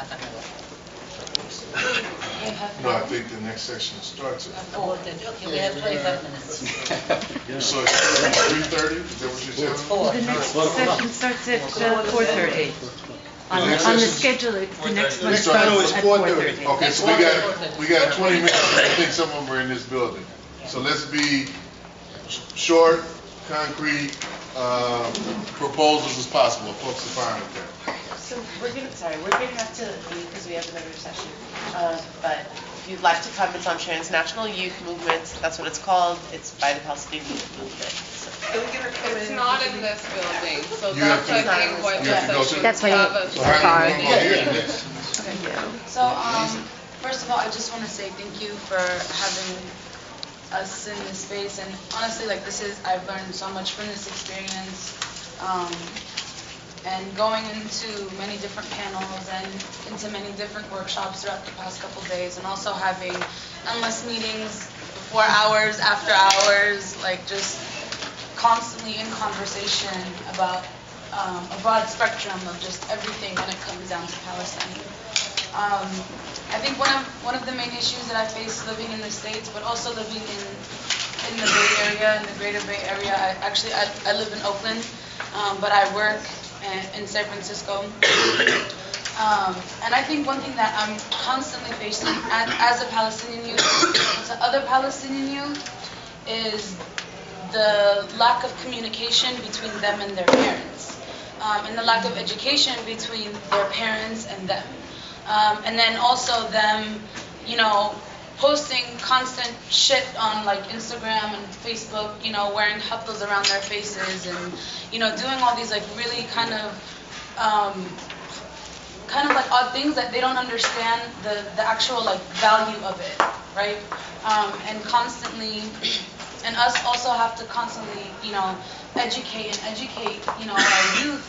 No, I think the next section starts at 4:30. Okay, we have 25 minutes. So it's 3:30? Is that what you're saying? The next session starts at 4:30. On the schedule, the next one starts at 4:30. Okay, so we got 20 minutes. I think some of them are in this building. So let's be short, concrete, proposals as possible. Folks are fine with that. So we're gonna have to leave because we have another session. But if you'd like to come, it's on Transnational Youth Movement. That's what it's called. It's by the Palestinian Youth Movement. So. It's not in this building, so You that's have to- I think what you the have to go session to- That's why you have us So how do you started. want to go here? So, first of all, I just want to say thank you for having us in this space. And honestly, I've learned so much from this experience. And going into many different panels and into many different workshops throughout the past couple of days, and also having endless meetings before hours, after hours, just constantly in conversation about a broad spectrum of just everything when it comes down to Palestine. I think one of the main issues that I face living in the States, but also living in the Bay Area, in the Greater Bay Area. I live in Oakland, but I work in San Francisco. And I think one thing that I'm constantly facing as a Palestinian youth to other Palestinian youth is the lack of communication between them and their parents, and the lack of education between their parents and them. And then also them, you know, posting constant shit on like Instagram and Facebook, you know, wearing haftas around their faces and, you know, doing all these like really kind of like odd things that they don't understand the actual like value of it, right? And constantly, and us also have to constantly, you know, educate, you know, our youth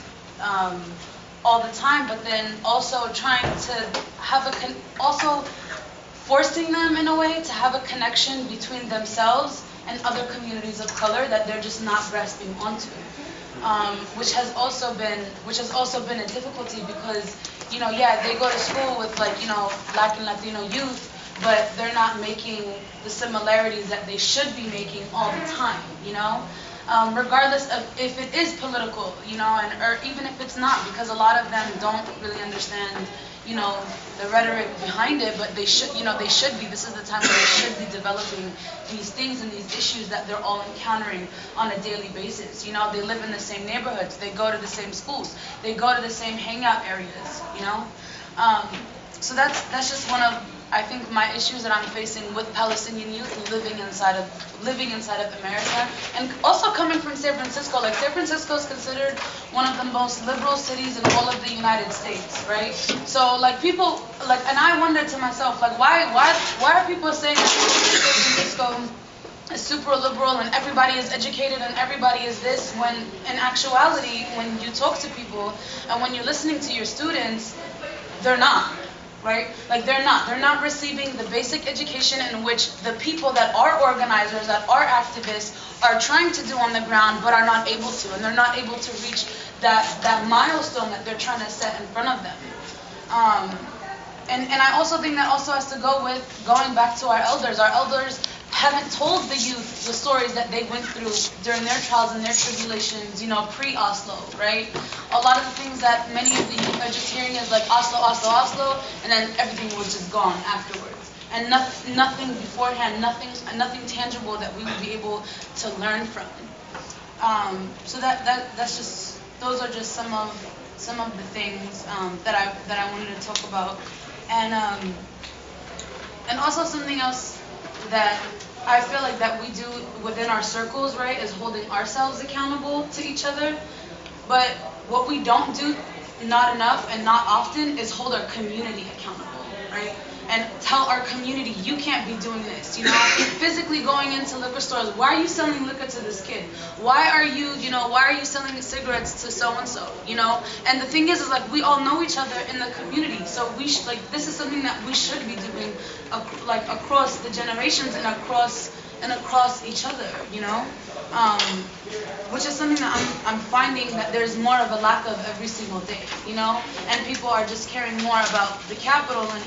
all the time, but then also trying to have also forcing them in a way to have a connection between themselves and other communities of color that they're just not grasping onto, which has also been a difficulty because, you know, yeah, they go to school with like, you know, Black and Latino youth, but they're not making the similarities that they should be making all the time, you know, regardless of if it is political, you know, or even if it's not, because a lot of them don't really understand, you know, the rhetoric behind it, but they should, you know, they should be. This is the time where they should be developing these things and these issues that they're all encountering on a daily basis. You know, they live in the same neighborhoods, they go to the same schools, they go to the same hangout areas, you know. So that's just one of, I think, my issues that I'm facing with Palestinian youth living inside of America, and also coming from San Francisco. Like, San Francisco is considered one of the most liberal cities in all of the United States, right? So like people, like, and I wondered to myself, like, why are people saying that San Francisco is super liberal and everybody is educated and everybody is this, when in actuality, when you talk to people and when you're listening to your students, they're not. Right? Like they're not receiving the basic education in which the people that are organizers, that are activists, are trying to do on the ground, but are not able to, and they're not able to reach that milestone that they're trying to set in front of them. And I also think that also has to go with going back to our elders. Our elders haven't told the youth the stories that they went through during their trials and their tribulations, you know, pre-Oslo, right? A lot of the things that many of the youth are just hearing is like Oslo, Oslo, Oslo, and then everything was just gone afterwards. And nothing beforehand, nothing tangible that we would be able to learn from. So that's just, those are just some of the things that I wanted to talk about. And also something else that I feel like that we do within our circles, right, is holding ourselves accountable to each other. But what we don't do not enough and not often is hold our community accountable, right? And tell our community, you can't be doing this, you know, physically going into liquor stores. Why are you selling liquor to this kid? Why are you selling cigarettes to so-and-so, you know? And the thing is like, we all know each other in the community, so we should, like, this is something that we should be doing, like, across the generations and across each other, you know? Which is something that I'm finding that there's more of a lack of every single day, you know? And people are just caring more about the capital, and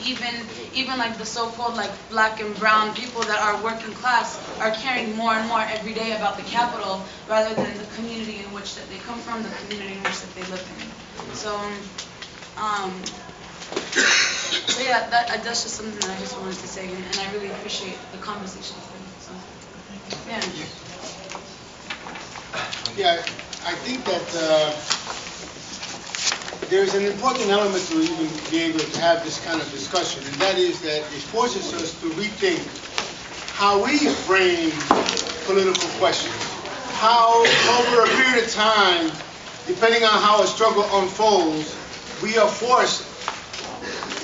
even like the so-called like Black and brown people that are working class are caring more and more every day about the capital rather than the community in which that they come from, the community in which that they live in. So yeah, that's just something that I just wanted to say, and I really appreciate the conversation today. So yeah. Yeah, I think that there's an important element to even be able to have this kind of discussion, and that is that it forces us to rethink how we frame political questions. How, over a period of time, depending on how a struggle unfolds, we are forced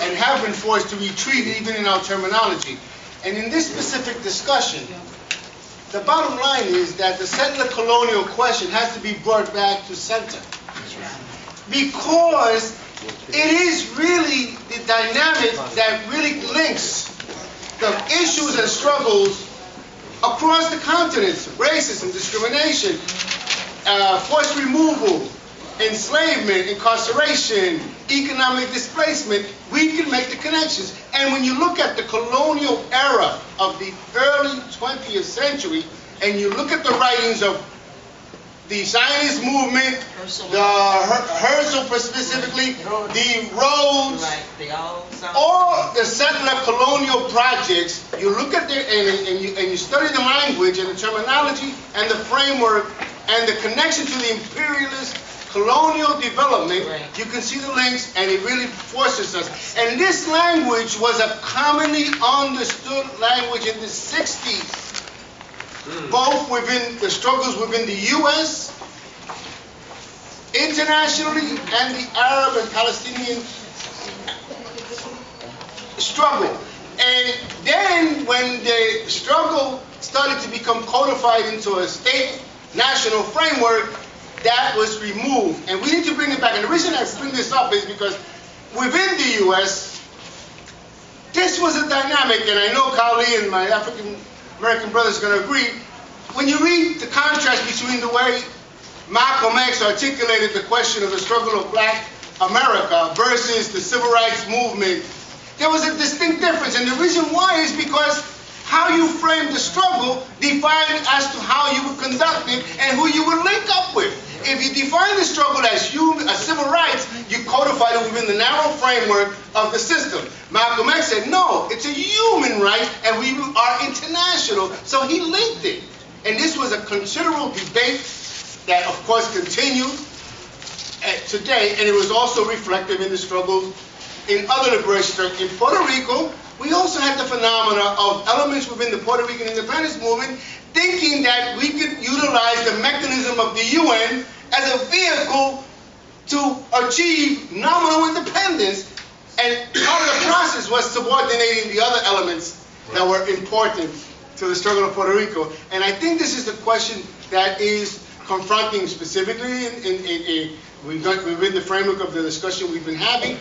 and have been forced to retreat even in our terminology. And in this specific discussion, the bottom line is that the settler-colonial question has to be brought back to center. Because it is really the dynamic that really links the issues and struggles across the continents: racism, discrimination, forced removal, enslavement, incarceration, economic displacement. We can make the connections. And when you look at the colonial era of the early 20th century, and you look at the writings of the Zionist movement, Herzl specifically, the Rhodes, or the settler colonial projects, you look at their, and you study the language and the terminology and the framework and the connection to the imperialist colonial development. You can see the links, and it really forces us. And this language was a commonly understood language in the 60s, both within the struggles within the U.S., internationally, and the Arab and Palestinian struggle. And then when the struggle started to become codified into a state national framework, that was removed. And we need to bring it back. And the reason I bring this up is because within the U.S., this was a dynamic, and I know Kali and my African American brothers are going to agree. When you read the contrast between the way Malcolm X articulated the question of the struggle of Black America versus the civil rights movement, there was a distinct difference. And the reason why is because how you frame the struggle defined as to how you would conduct it and who you would link up with. If you define the struggle as civil rights, you codify it within the narrow framework of the system. Malcolm X said, no, it's a human right and we are international. So he linked it. And this was a considerable debate that, of course, continued today, and it was also reflected in the struggles in other liberation. In Puerto Rico, we also had the phenomena of elements within the Puerto Rican independence movement thinking that we could utilize the mechanism of the UN as a vehicle to achieve nominal independence, and part of the process was subordinating the other elements that were important to the struggle of Puerto Rico. And I think this is the question that is confronting specifically within the framework of the discussion we've been having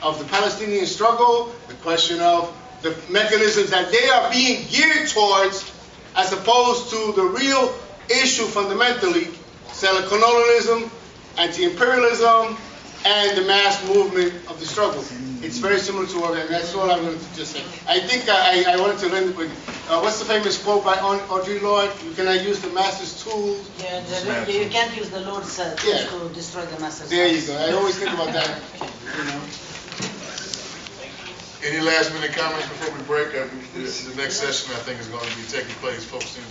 of the Palestinian struggle, the question of the mechanisms that they are being geared towards, as opposed to the real issue fundamentally, colonialism, anti-imperialism, and the mass movement of the struggle. It's very similar to what, and that's all I'm going to just say. I think I wanted to end with, what's the famous quote by Audre Lorde? You cannot use the master's tools. Yeah, you can't use the Lord's tools to destroy the master's There you go. I always think about that. You know. Any last minute comments before we break? The next session, I think, is going to be taking place focusing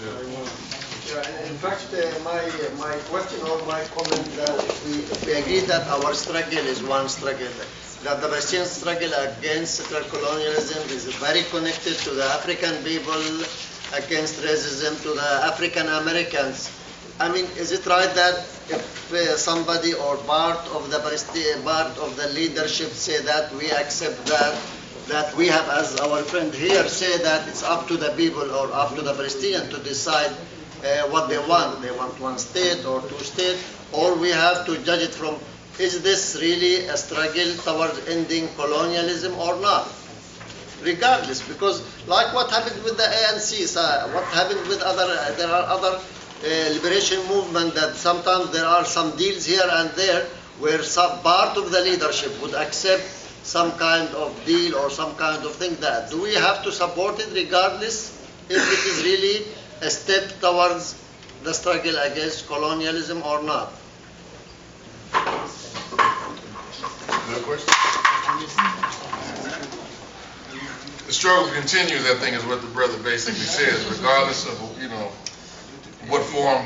in fact, my question or my comment that if we agree that our struggle is one struggle, that the Palestinian struggle against colonialism is very connected to the African people against racism, to the African Americans. I mean, is it right that if somebody or part of the leadership say that we accept that we have, as our friend here say, that it's up to the people or up to the Palestinians to decide what they want. They want one state or two states, or we have to judge it from, is this really a struggle towards ending colonialism or not? Regardless, because like what happened with the ANC, what happened with there are other liberation movement that sometimes there are some deals here and there where some part of the leadership would accept some kind of deal or some kind of thing. That do we have to support it regardless if it is really a step towards the struggle against colonialism or not? Good question. The struggle continues, I think, is what the brother basically says, regardless of, what form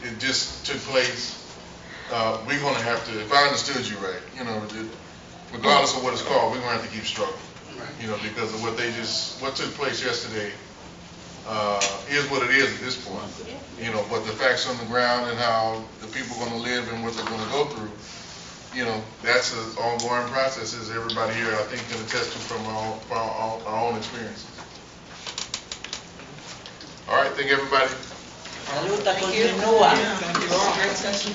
it just took place. We're going to have to, if I understood you right, regardless of what it's called, we're going to have to keep struggling, because of what took place yesterday is what it is at this point, but the facts on the ground and how the people are going to live and what they're going to go through, that's an ongoing process, as everybody here, I think, can attest to from our own experiences. All right, thank everybody. Saluta continua. Thank you. Great session.